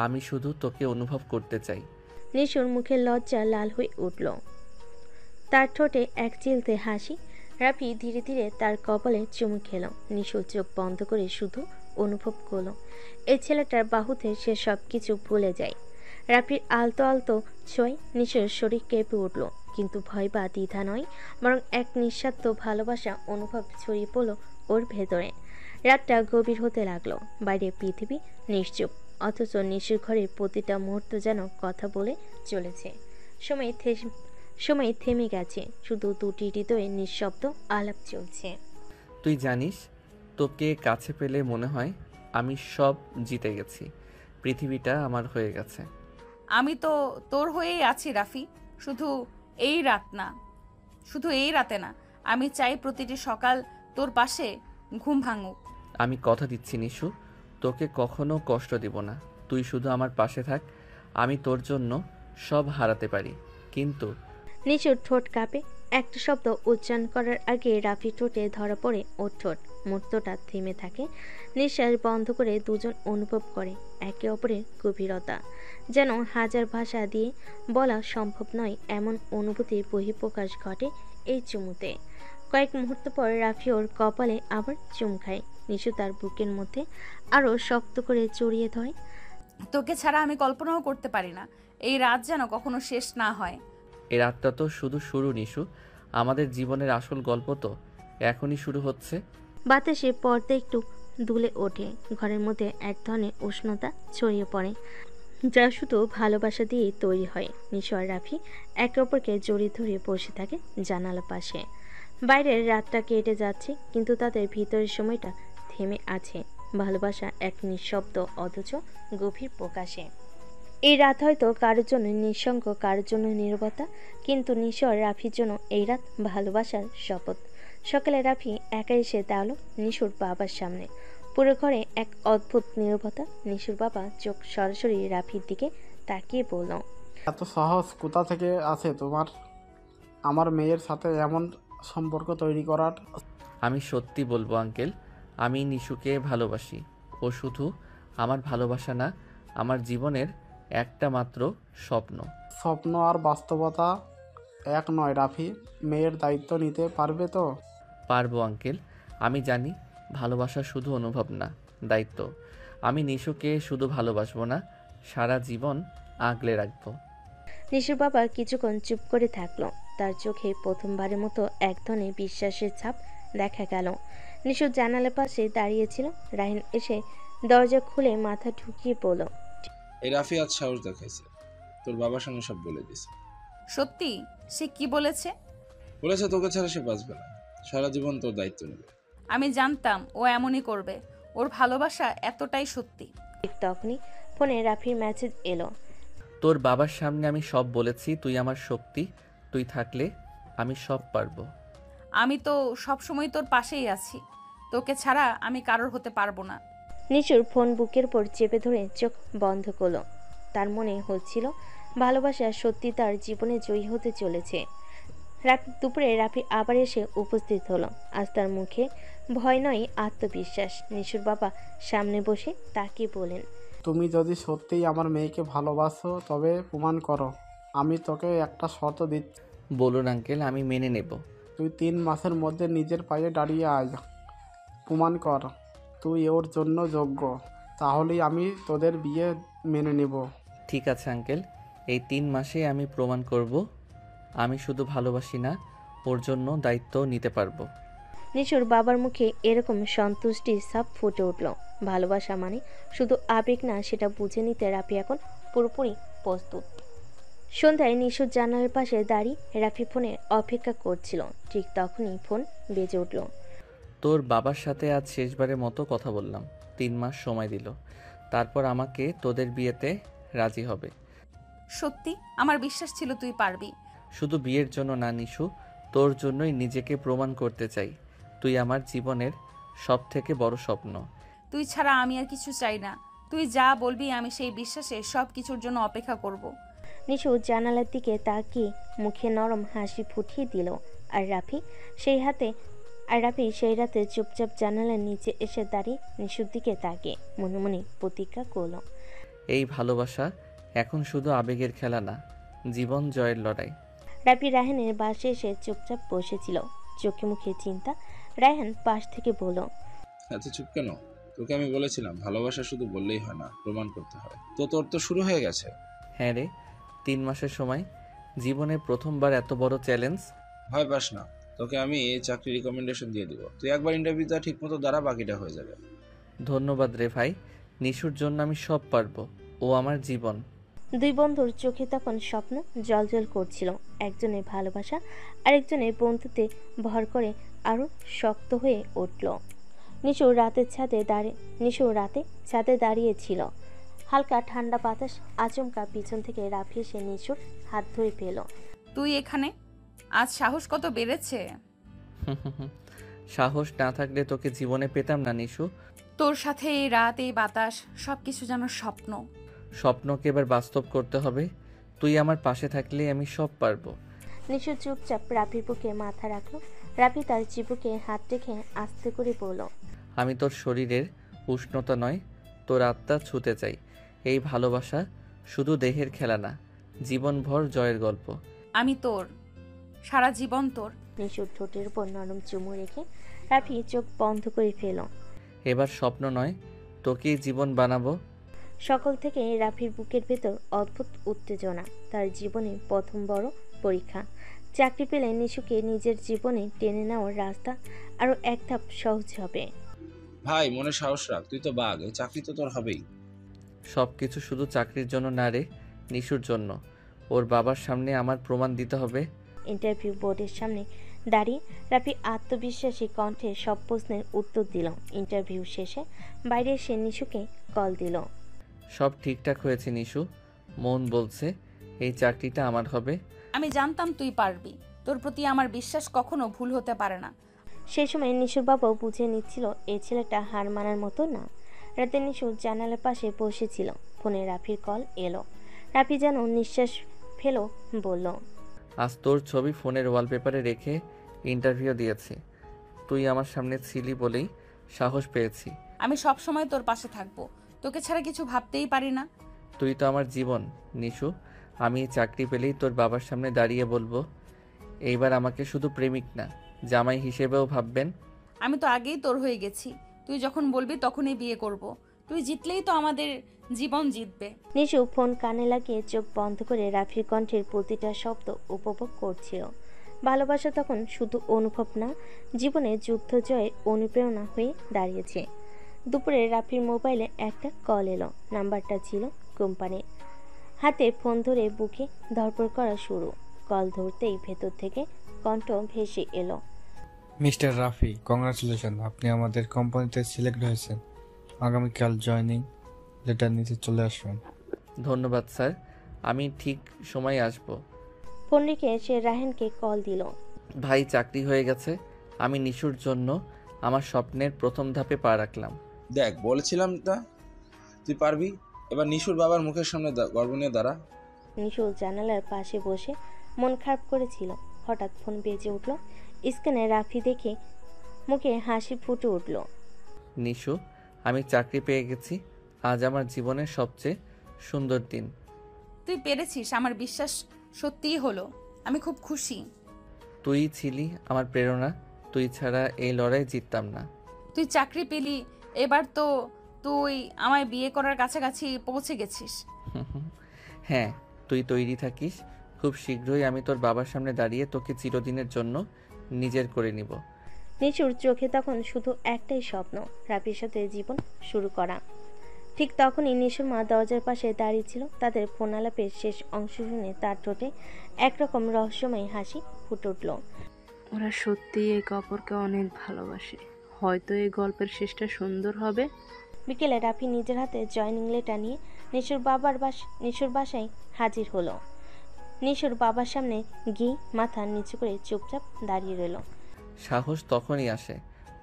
আমি শুধু তোকে অনুভব করতে চাই। নিশুর মুখে লজ্জা লাল হয়ে উঠল, তার ঠোঁটে এক চিলতে হাসি। রাফি ধীরে ধীরে তার কপালে চুমু খেল। নিশু চোখ বন্ধ করে শুধু অনুভব করল। এই ছেলেটার বাহুতে সে সব কিছু ভুলে যায়। রাফির আলতো আলতো ছোঁয় নিশুর শরীর কেঁপে উঠল, কিন্তু ভয় বা দ্বিধা নয়, বরং এক নিঃস্বার্থ ভালোবাসা অনুভব ছড়িয়ে পড়ল ওর ভেতরে। রাতটা গভীর হতে লাগলো। বাইরে পৃথিবী নিশ্চুপ, অথচ নিশুর ঘরের প্রতিটা মুহূর্ত যেন কথা বলে চলেছে। সময় থেমে গেছে, শুধু দুটি হৃদয়ে নিঃশব্দ আলাপ চলছে। তুই জানিস, তোকে কাছে পেলে মনে হয় আমি সব জিতে গেছি, পৃথিবীটা আমার হয়ে গেছে। আমি তো তোর হয়েই আছি রাফি, শুধু এই রাতে না, আমি চাই প্রতিটি সকাল তোর পাশে ঘুম ভাঙুক। আমি কথা দিচ্ছি নিশু, তোকে কখনো কষ্ট দিব না। তুই শুধু আমার পাশে থাক। আমি তোর জন্য সব হারাতে পারি, কিন্তু নিশুর ঠোঁট কাঁপে। একটা শব্দ উচ্চারণ করার আগে রাফি ঠোঁটে ধরা পড়ে ওর ঠোঁট। মুহূর্তটা থেমে থাকে। নিঃশ্বাস বন্ধ করে দুজন অনুভব করে একে অপরের গভীরতা। যেন হাজার ভাষা দিয়ে বলা সম্ভব নয় এমন অনুভূতির বহিঃপ্রকাশ ঘটে এই চুমুতে। কয়েক মুহূর্ত পর রাফি ওর কপালে আবার চুম খায়। নিশু তার বুকের মধ্যে আরও শক্ত করে জড়িয়ে ধরে। তোকে ছাড়া আমি কল্পনাও করতে পারি না এই রাত যেন কখনো শেষ না হয়। এই রাতটা তো শুধু শুরু নিশু, আমাদের জীবনের আসল গল্প তো এখনই শুরু হচ্ছে। বাতাসে পর্দা একটু দুলে ওঠে, ঘরের মধ্যে এক ধরনের উষ্ণতা ছড়িয়ে পড়ে যা শুধু ভালোবাসা দিয়েই তৈরি হয়। নিশু আর রাফি একে অপরকে জড়িয়ে ধরে বসে থাকে জানালার পাশে। বাইরের রাতটা কেটে যাচ্ছে, কিন্তু তাদের ভিতরের সময়টা থেমে আছে। ভালোবাসা এক নিঃশব্দ অথচ গভীর প্রকাশে। এই রাত হয়তো কারোর জন্য নিঃসঙ্গ, কারোর জন্য নীরবতা, কিন্তু নিশু আর রাফির জন্য এই রাত ভালোবাসার শপথ। সকালে রাফি একা এসে দাঁড়ালো নিশুর বাবার সামনে। পুরো ঘরে এক অদ্ভুত নীরবতা। নিশুর বাবা চোখ সরাসরি রাফির দিকে তাকিয়ে বলল, এত সাহস কোথা থেকে আছে তোমার আমার মেয়ের সাথে এমন সম্পর্ক তৈরি করার? আমি সত্যি বলবো আঙ্কেল, আমি নিশুকে ভালোবাসি। ও শুধু আমার ভালোবাসা না, আমার জীবনের একটা মাত্র স্বপ্ন। স্বপ্ন আর বাস্তবতা এক নয় রাফি। মেয়ের দায়িত্ব নিতে পারবে তো? পারবো আঙ্কেল, আমি জানি ভালোবাসা শুধু অনুভব না, দায়িত্ব। আমি নিশুকে শুধু ভালোবাসবো না, সারা জীবন আগলে রাখবো। নিশুর বাবা কিছুক্ষণ চুপ করে থাকলো। তার চোখে প্রথমবারের মতো এক ধরনের বিশ্বাসের ছাপ দেখা গেল। নিশু জানালার পাশে দাঁড়িয়েছিল। রাহিন এসে দরজা খুলে মাথা ঢুকিয়ে বলল, এই রাফি আজ সাহস দেখাইছে, তোর বাবার সঙ্গে সব বলে দিছে। সত্যি? সে কি বলেছে? বলেছে তোকে ছাড়া সে বাঁচবে না, সারা জীবন তোর দায়িত্ব নেবে। আমি জানতাম ও এমনই করবে, ওর ভালোবাসা এতটাই সত্যি। ঠিক তখনই ফোনে রাফির মেসেজ এলো। তোর বাবার সামনে আমি সব বলেছি, তুই আমার শক্তি, তুই থাকলে আমি সব পারবো। আমি তো সবসময় তোর পাশেই আছি, তোকে ছাড়া আমি কারোর হতে পারবো না। নিশুর ফোন বুকের উপর চেপে ধরে চোখ বন্ধ করলো। তার মনে হচ্ছিল ভালোবাসা সত্যি তার জীবনে জয়ী হতে চলেছে। দুপুরে রাফি আবার এসে উপস্থিত হলো। আজ তার মুখে ভয় নয়, আত্মবিশ্বাস। নিশুর বাবা সামনে বসে তাকিয়ে বলেন, তুমি যদি সত্যিই আমার মেয়েকে ভালোবাসো তবে প্রমাণ করো। আমি তোকে একটা শর্ত দিচ্ছি। বলুন আঙ্কেল, আমি মেনে নেব। তুই 3 মাসের মধ্যে নিজের পায়ে দাঁড়িয়ে আয়, প্রমাণ কর তুই ওর জন্য যোগ্য, তাহলেই আমি তোদের বিয়ে মেনে নেব। ঠিক আছে আঙ্কেল, এই 3 মাসে আমি প্রমাণ করব আমি শুধু ভালোবাসি না, ওর জন্য দায়িত্ব নিতে পারবো। নিশুর বাবার মুখে এরকম সন্তুষ্টির ছাপ ফুটে উঠল। ভালোবাসা মানে শুধু আবেগ না, সেটা বুঝে নিতে রাফি এখন পুরোপুরি প্রস্তুত। সন্ধ্যায় নিশুর জানালার পাশে দাঁড়িয়ে রাফি ফোনে অপেক্ষা করছিল। ঠিক তখনই ফোন বেজে উঠল। তোর বাবার সাথে আজ শেষবারের মতো কথা বললাম। 3 মাস সময় দিল, তারপর আমাকে তোদের বিয়েতে রাজি হবে। সত্যি? আমার বিশ্বাস ছিল তুই পারবি। শুধু বিয়ের জন্য না নিশু, তোর জন্যই নিজেকে প্রমাণ করতে চাই। তুই আমার জীবনের সব থেকে বড় স্বপ্ন। তুই ছাড়া আমি আর কিছু চাই না। তুই যা বলবি আমি সেই বিশ্বাসে সব কিছুর জন্য অপেক্ষা করব। নিশু জানালার দিকে তাকিয়ে মুখে নরম হাসি ফুটিয়ে দিল। আর রাফি সেই রাতে চুপচাপ জানালার নিচে এসে দাঁড়িয়ে নিশুর দিকে তাকিয়ে মনে মনে প্রতিজ্ঞা করল, এই ভালোবাসা এখন শুধু আবেগের খেলা না, জীবন জয়ের লড়াই। রাফি রায়হানের বাসে এসে চুপচাপ বসেছিল, চোখে মুখে চিন্তা। রায়হান পাশ থেকে বলল, এত চুপ কেন? তোকে আমি বলেছিলাম ভালোবাসা শুধু বললেই হয় না, প্রমাণ করতে হয়। তো তোর তো শুরু হয়ে গেছে। হ্যাঁ রে, 3 মাসের সময়, জীবনে প্রথমবার এত বড় চ্যালেঞ্জ। ভয় পাস না, তোকে আমি চাকরি রিকমেন্ডেশন দিয়ে দিব। তুই একবার ইন্টারভিউটা ঠিক মতো দাঁড়া, বাকিটা হয়ে যাবে। ধন্যবাদ রে ভাই, নিশুর জন্য আমি সব পারবো, ও আমার জীবন। দুই বন্ধুর চোখে তখন স্বপ্ন জ্বলজ্বল করছিল। একজনের ভালোবাসা আরেকজনের বন্ধুত্বে ভর করে আরো শক্ত হয়ে উঠল। নিশু রাতে ছাদে দাঁড়িয়েছিল। হালকা ঠান্ডা বাতাস আচমকা পিছন থেকে রাফি এসে নিশুর হাত ধরে পেল। তুই এখানে? আজ সাহস কত বেড়েছে। সাহস না থাকলে তোকে জীবনে পেতাম না নিশু। তোর সাথে এই রাত, এই বাতাস, সবকিছু যেন স্বপ্ন। স্বপ্নকে এবার বাস্তব করতে হবে। তুই আমার পাশে থাকলে আমি সব পারবো। নিশু চুপচাপ রাফির বুকে মাথা রাখলো। রাফি তার চিবুকে হাত রেখে আস্তে করে বলল, আমি তোর শরীরের উষ্ণতা নয়, তোর আত্মা ছুঁতে চাই। এই ভালোবাসা শুধু দেহের খেলা না, জীবনভর জয়ের গল্প। আমি তোর, সারা জীবন তোর। নিশুর ঠোঁটের উপর নরম চুমু রেখে রাফি চোখ বন্ধ করে ফেল। এবার স্বপ্ন নয়, তোকেই জীবন বানাবো। সকল থেকে রাফির বুকের ভেতর অদ্ভুত উত্তেজনা। তার জীবনে প্রথম বড় পরীক্ষা। চাকরি পেলে নিশুকে নিজের জীবনে টেনে নেওয়ার রাস্তা আরও এক ধাপ সহজ হবে। ভাই মনে সাহস রাখ, তুই তো বাঘ, এই চাকরি তো তোর হবেই। সব কিছু শুধু চাকরির জন্য না রে, নিশুর জন্য। ওর বাবার সামনে আমার প্রমাণ দিতে হবে। ইন্টারভিউ বোর্ডের সামনে দাঁড়িয়ে রাফি আত্মবিশ্বাসী কণ্ঠে সব প্রশ্নের উত্তর দিল। ইন্টারভিউ শেষে বাইরে এসে নিশুকে কল দিল। সব ঠিকঠাক হয়েছে নিশু, মন বলছে এই চাকরিটা আমার হবে। আমি জানতাম তুই পারবি, তোর প্রতি আমার বিশ্বাস কখনো ভুল হতে পারে না। সেই সময় নিশুর বাবাও বুঝে নিচ্ছিল এই ছেলেটা হার মানার মতো না। রাতে নিশু জানালার পাশে বসেছিল, ফোনে রাফির কল এলো। রাফি যেন নিঃশ্বাস ফেলো, বলল, আজ তোর ছবি ফোনের ওয়ালপেপারে রেখে ইন্টারভিউ দিয়েছি। তুই আমার সামনে ছিলি বলেই সাহস পেয়েছি। আমি সব সময় তোর পাশে থাকবো, তোকে ছাড়া কিছু ভাবতেই পারি না। তুই তো আমার জীবন নিশু। আমি এই চাকরি পেলেই তোর বাবার সামনে দাঁড়িয়ে বলবো, এইবার আমাকে শুধু প্রেমিক না, জামাই হিসেবেও ভাববেন। আমি তো আগেই তোর হয়ে গেছি, তুই যখন বলবি তখনই বিয়ে করব। তুই জিতলেই তো আমাদের জীবন জিতবে। নিশু ফোন কানে লাগিয়ে চোখ বন্ধ করে রাফির কণ্ঠের প্রতিটা শব্দ উপভোগ করছিল। ভালোবাসা তখন শুধু অনুভব না, জীবনে যুদ্ধ জয়ের অনুপ্রেরণা হয়ে দাঁড়িয়েছে। দুপুরে রাফির মোবাইলে একটা কল এলো। নাম্বারটা ছিল কোম্পানির। হাতে ফোন ধরে বুকে ধড়ফড় করা শুরু। কল ধরতেই ভেতর থেকে কণ্ঠ ভেসে এলো, মিস্টার রাফি, কংগ্রাচুলেশন, আপনি আমাদের কোম্পানিতে সিলেক্ট হয়েছেন। আগামীকাল জয়েনিং লেটার নিতে চলে আসবেন। ধন্যবাদ স্যার, আমি ঠিক সময়ে আসব। ফোন রেখে সে রাহেনকে কল দিল। ভাই, চাকরি হয়ে গেছে। আমি নিশুর জন্য আমার স্বপ্নের প্রথম ধাপে পা রাখলাম। দেখ, বলেছিলাম না তুই পারবি। এবার নিশুর বাবার মুখের সামনে গর্ব নিয়ে দাঁড়া। নিশু জানালার পাশে বসে মন খারাপ করেছিল। হঠাৎ ফোন বেজে উঠল। স্ক্রিনে রাফি দেখে মুখে হাসি ফুটে উঠল। নিশু, আমি চাকরি পেয়ে গেছি। আজ আমার জীবনের সবচেয়ে সুন্দর দিন। তুই পেরেছিস, আমার বিশ্বাস সত্যিই হলো। আমি খুব খুশি। তুই ছিলি আমার প্রেরণা। তুই ছাড়া এই লড়াই জিততাম না। তুই চাকরি পেলি, এবার তো তুই আমায় বিয়ে করার কাছাকাছি পৌঁছে গেছিস। হ্যাঁ, তুই তৈরি থাকিস। খুব শীঘ্রই আমি তোর বাবার সামনে দাঁড়িয়ে তোকে চিরদিনের জন্য নিজের করে নিব। নিশুর চোখে তখন শুধু একটাই স্বপ্ন, রাফির সাথে জীবন শুরু করা। ঠিক তখনই নিশুর মা দরজার পাশে দাঁড়িয়ে ছিল। তাদের ফোন আলাপের শেষ অংশ শুনে তার ঠোঁটে একরকম রহস্যময় হাসি ফুটে উঠল। ওরা সত্যিই একে অপরকে অনেক ভালোবাসে। হয়তো এই গল্পের শেষটা সুন্দর হবে। বিকেলে রাফি নিজের হাতে জয়েনিং লেটার নিয়ে নিশুর বাসায় হাজির হলো। নিশুর বাবার সামনে গিয়ে মাথা নিচু করে চুপচাপ দাঁড়িয়ে রইল। সাহস তখনই আসে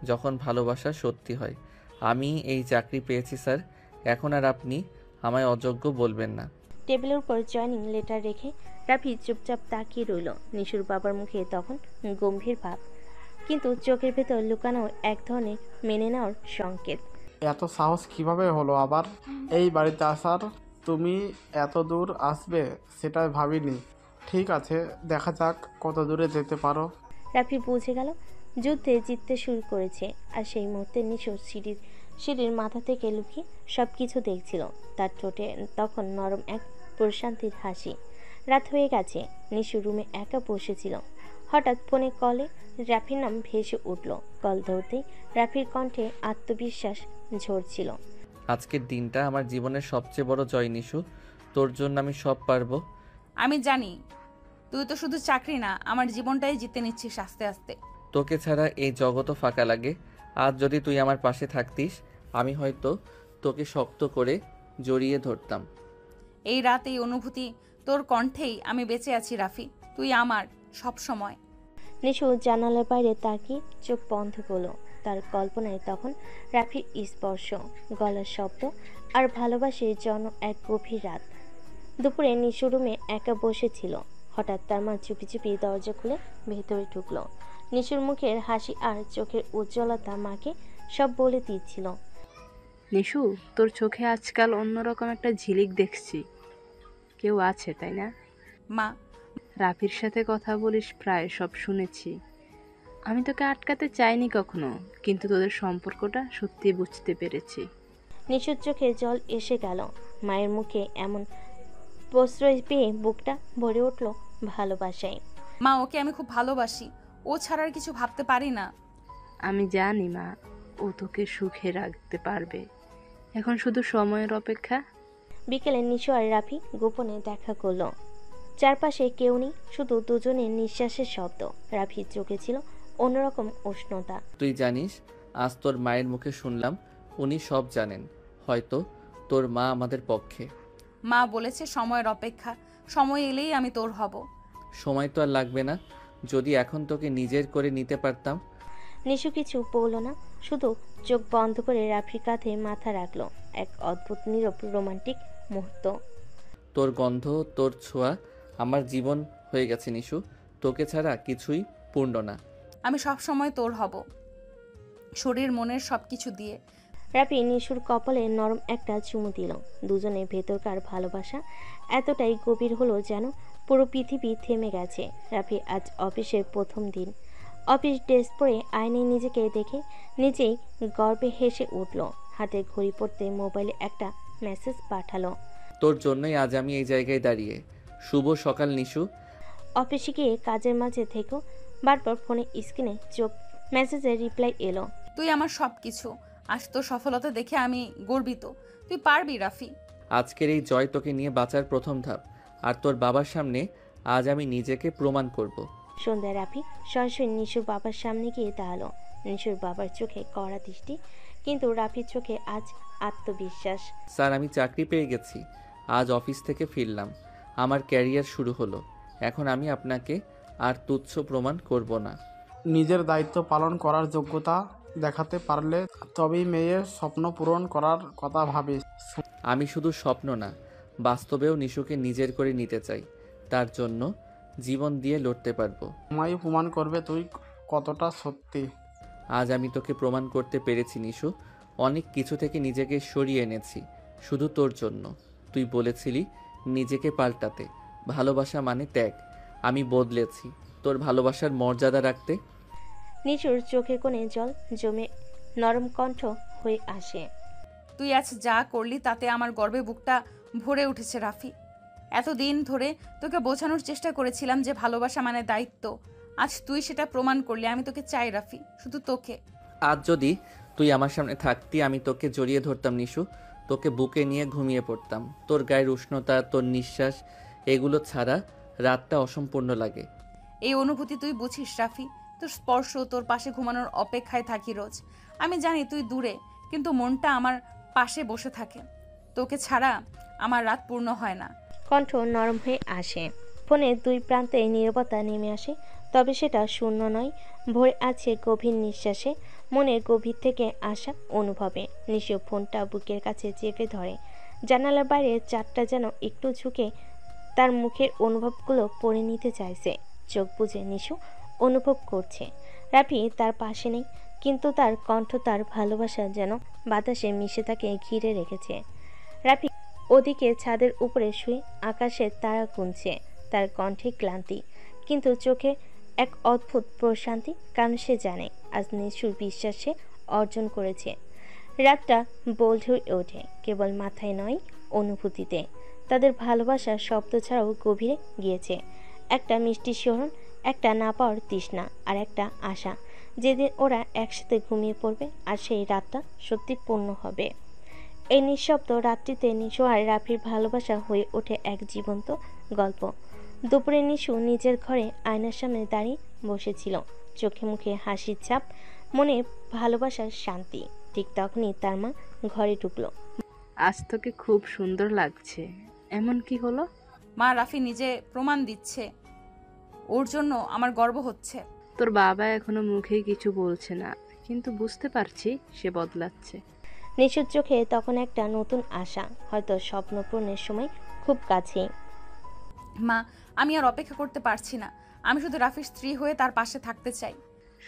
যখন ভালোবাসা সত্যি হয়। আমি এই চাকরি পেয়েছি স্যার। এখন আর আপনি আমায় অযোগ্য বলবেন না। টেবিলের উপর জয়েনিং লেটার রেখে রাফি চুপচাপ তাকিয়ে রইল। নিশুর বাবার মুখে তখন গম্ভীর ভাব, কিন্তু চোখের ভেতর লুকানো এক ধরনের মেনে নেওয়ার সংকেত। এত সাহস কিভাবে হলো আবার এই বাড়িতে আসার? তুমি এত দূর আসবে সেটা ভাবিনি। ঠিক আছে, দেখা যাক কত দূরে যেতে পারো। রাফি বুঝে গেল যুদ্ধে জিততে শুরু করেছে। আর সেই মুহূর্তে নিশু সিঁড়ির মাথা থেকে লুকিয়ে সব কিছু দেখছিল। তার ঠোঁটে তখন নরম এক প্রশান্তির হাসি। রাত হয়ে গেছে। নিশু রুমে একা বসেছিল। হঠাৎ ফোনে কলে রাফির নাম ভেসে উঠল। কল ধরতেই রাফির কণ্ঠে আত্মবিশ্বাস ঝরছিল। আজকের দিনটা আমার জীবনের সবচেয়ে বড় জয় নিশু। তোর জন্য আমি সব পারবো। আমি জানি তুই তো শুধু চাকরি না, আমার জীবনটাই জিতে নিচ্ছিস আস্তে আস্তে। তোকে ছাড়া এই জগৎও ফাঁকা লাগে। আজ যদি তুই আমার পাশে থাকতিস, আমি হয়তো তোকে শক্ত করে জড়িয়ে ধরতাম। এই রাত, এই অনুভূতি, তোর কণ্ঠেই আমি বেঁচে আছি রাফি। তুই আমার সব সময়। নিশু জানালার বাইরে তাকিয়ে চোখ বন্ধ করলো। তার কল্পনায় তখন রাফির স্পর্শ, গলার শব্দ আর ভালোবাসার জন্য এক গভীর রাত। দুপুরে নিশু রুমে একা বসেছিল। হঠাৎ তার মা চুপি চুপি দরজা খুলে ভেতরে ঢুকলো। নিশুর মুখের হাসি আর চোখের উজ্জ্বলতা মাকে সব বলে দিচ্ছিল। নিশু, তোর চোখে আজকাল অন্যরকম একটা ঝিলিক দেখছি। কেউ আছে, তাই না? মা, রাফির সাথে কথা বলিস প্রায়, সব শুনেছি। আমি তোকে আটকাতে চাইনি কখনো, কিন্তু তোদের সম্পর্কটা সত্যি বুঝতে পেরেছি। নিশুর চোখে জল এসে গেল। মায়ের মুখে এমন প্রশ্রয় পেয়ে বুকটা ভরে উঠল ভালোবাসায়। মা, ওকে আমি খুব ভালোবাসি। ও ছাড়া আর কিছু ভাবতে পারি না। আমি জানি মা, ও তোকে সুখে রাখতে পারবে। এখন শুধু সময়ের অপেক্ষা। বিকেলে নিশু আর রাফি গোপনে দেখা করলো। চারপাশে কেউ নেই, শুধু দুজনের নিঃশ্বাসের শব্দ। রাফির চোখে ছিল অন্যরকম উষ্ণতা। তুই জানিস, আজ তোর মায়ের মুখে শুনলাম উনি সব জানেন। হয়তো তোর মা আমাদের পক্ষে। মা বলেছে সময়ের অপেক্ষা, সময় এলেই আমি তোর হব। সময় তো আর লাগবে না, যদি এখন তোকে নিজের করে নিতে পারতাম। নিশু কিছু বলল না, শুধু চোখ বন্ধ করে রাফির কাঁধে মাথা রাখলো। এক অদ্ভুত নীরব রোমান্টিক মুহূর্ত। তোর গন্ধ, তোর ছোঁয়া আমার জীবন হয়ে গেছে নিশু। তোকে ছাড়া কিছুই পূর্ণ না। আমি সব সময় তোর হব, শরীর মনের সব কিছু দিয়ে। রাফি নিশুর কপালে নরম একটা চুমু দিল। দুজনের ভেতরকার ভালোবাসা এতটাই গভীর হলো যেন পুরো পৃথিবী থেমে গেছে। রাফি আজ অফিসের প্রথম দিন। অফিস ড্রেস পরে আয়নায় নিজেকে দেখে নিজেই গর্বে হেসে উঠল। হাতে ঘড়ি পড়তে মোবাইলে একটা মেসেজ পাঠালো। তোর জন্যই আজ আমি এই জায়গায় দাঁড়িয়ে। শুভ সকাল নিশু। অফিসে গিয়ে কাজের মাঝে থেকেও বারবার ফোনে স্ক্রিনে চোখ মেসেজের রিপ্লাই এলো। তুই আমার সব কিছু। আজ তোর সফলতা দেখে আমি গর্বিত। তুই পারবি রাফি। আজকের এই জয় তোকে নিয়ে বাঁচার প্রথম ধাপ। আর তোর বাবার সামনে আজ আমি নিজেকে প্রমাণ করব। সন্ধ্যায় রাফি সরাসরি নিশুর বাবার সামনে গিয়ে দাঁড়ালো। নিশুর বাবার চোখে কড়া দৃষ্টি, কিন্তু রাফির চোখে আজ আত্মবিশ্বাস। স্যার, আমি চাকরি পেয়ে গেছি। আজ অফিস থেকে ফিরলাম। আমার ক্যারিয়ার শুরু হলো। এখন আমি আপনাকে আর তুচ্ছ প্রমাণ করব না। নিজের দায়িত্ব পালন করার যোগ্যতা দেখাতে পারলে তবেই মেয়ের স্বপ্ন পূরণ করার কথা ভাবিস। আমি শুধু স্বপ্ন না, বাস্তবেও নিশুকে নিজের করে নিতে চাই। তার জন্য জীবন দিয়ে লড়তে পারবো। সময় প্রমাণ করবে তুই কতটা সত্যি। আজ আমি তোকে প্রমাণ করতে পেরেছি নিশু। অনেক কিছু থেকে নিজেকে সরিয়ে এনেছি শুধু তোর জন্য। তুই বলেছিলি নিজেকে পাল্টাতে, ভালোবাসা মানে ত্যাগ। আমি বদলেছি তোর ভালোবাসার মর্যাদা রাখতে। নিশুর চোখে কোণে জল জমে নরম কণ্ঠ হয়ে আসে। তুই আজ যা করলি তাতে আমার গর্বে বুকটা ভরে উঠেছে রাফি। এতদিন ধরে তোকে বোঝানোর চেষ্টা করেছিলাম যে ভালোবাসা মানে দায়িত্ব। আজ তুই সেটা প্রমাণ করলি। আমি তোকে চাই রাফি, শুধু তোকে। আজ যদি তুই আমার সামনে থাকতি, আমি তোকে জড়িয়ে ধরতাম নিশু। তোকে বুকে নিয়ে ঘুমিয়ে পড়তাম। তোর গায়ের উষ্ণতা, তোর নিঃশ্বাস, এগুলো ছাড়া রাতটা অসম্পূর্ণ লাগে। এই অনুভূতি তুই বুঝিস রাফি। তোর স্পর্শ, তোর পাশে ঘুমানোর অপেক্ষায় থাকি রোজ। আমি জানি তুই দূরে, কিন্তু মনটা আমার পাশে বসে থাকে। তোকে ছাড়া আমার রাত পূর্ণ হয় না। কণ্ঠ নরম হয়ে আসে। ফোনের দুই প্রান্তে নীরবতা নেমে আসে, তবে সেটা শূন্য নয়, ভরে আছে গভীর নিঃশ্বাসে, মনের গভীর থেকে আসা অনুভবে। নিশু ফোনটা বুকের কাছে চেপে ধরে। জানালার বাইরে চাঁদটা যেন একটু ঝুঁকে তার মুখের অনুভবগুলো পড়ে নিতে চাইছে। চোখ বুজে নিশু অনুভব করছে রাফি তার পাশে নেই, কিন্তু তার কণ্ঠ, তার ভালোবাসা যেন বাতাসে মিশে তাকে ঘিরে রেখেছে। রাফি ওদিকে ছাদের উপরে শুয়ে আকাশের তারা গুনছে। তার কণ্ঠে ক্লান্তি, কিন্তু চোখে এক অদ্ভুত প্রশান্তি, কারণ সে জানে আজ নিশুর বিশ্বাস সে অর্জন করেছে। রাতটা বোল্ড হয়ে ওঠে কেবল মাথায় নয়, অনুভূতিতে। তাদের ভালোবাসা শব্দ ছাড়াও গভীরে গিয়েছে। একটা মিষ্টি শিহরণ, একটা না পাওয়ার তৃষ্ণা, আর একটা আশা যেদিন ওরা একসাথে ঘুমিয়ে পড়বে আর সেই রাতটা সত্যি পূর্ণ হবে। এই নিঃশব্দ রাত্রিতে নিশু আর রাফির ভালোবাসা হয়ে ওঠে এক জীবন্ত গল্প। দুপুরে নিশু নিজের ঘরে আয়নার সামনে দাঁড়িয়ে বসেছিল, চোখে মুখে হাসির ছাপ, মনে ভালোবাসার শান্তি। ঠিক তখনই তার মা ঘরে ঢুকলো। আজ তোকে খুব সুন্দর লাগছে। এমন কি হলো? মা, রাফি নিজে প্রমাণ দিচ্ছে। ওর জন্য আমার গর্ব হচ্ছে। তোর বাবা এখনো মুখে কিছু বলছে না, কিন্তু বুঝতে পারছি সে বদলাচ্ছে। নিশুর চোখে তখন একটা নতুন আশা, হয়তো স্বপ্ন পূরণের সময় খুব কাছেই। মা, আমি আর অপেক্ষা করতে পারছি না। আমি শুধু রাফির স্ত্রী হয়ে তার পাশে থাকতে চাই।